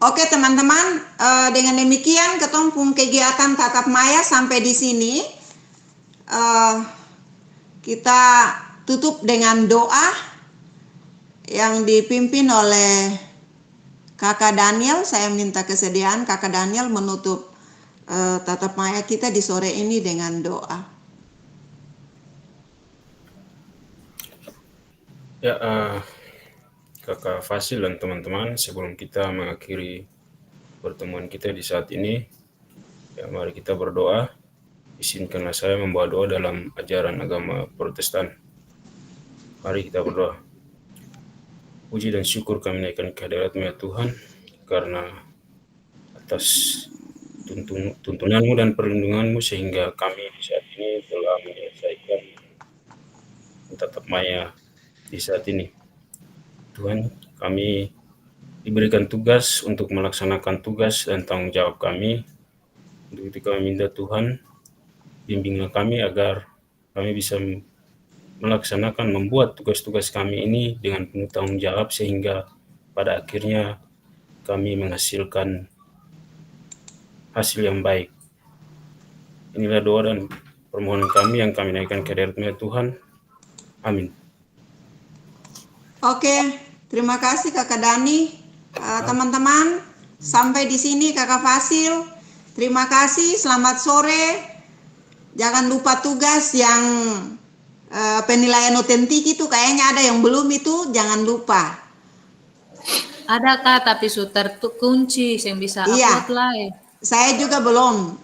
Oke teman-teman, dengan demikian ketemu kegiatan tatap maya sampai di sini. Kita tutup dengan doa yang dipimpin oleh Kakak Daniel. Saya minta kesediaan Kakak Daniel menutup tatap maya kita di sore ini dengan doa. Ya, Kakak Fasil dan teman-teman, sebelum kita mengakhiri pertemuan kita di saat ini, ya mari kita berdoa. Izinkanlah saya membawa doa dalam ajaran agama Protestan. Mari kita berdoa. Puji dan syukur kami naikkan kehadirat-Mu ya Tuhan, karena atas tuntunanmu dan perlindunganmu sehingga kami di saat ini telah menyelesaikan tatap maya di saat ini. Tuhan, kami diberikan tugas untuk melaksanakan tugas dan tanggung jawab kami. Untuk itu kami minta Tuhan, bimbinglah kami agar kami bisa melaksanakan, membuat tugas-tugas kami ini dengan penuh tanggung jawab sehingga pada akhirnya kami menghasilkan hasil yang baik. Inilah doa dan permohonan kami yang kami naikkan ke hadirat-Mu ya Tuhan. Amin. Oke, terima kasih Kakak Dani. Teman-teman, sampai di sini Kakak Fasil. Terima kasih, selamat sore. Jangan lupa tugas yang penilaian otentik itu kayaknya ada yang belum itu, jangan lupa. Ada Kak, tapi sudah terkunci yang bisa upload live. Saya juga belum.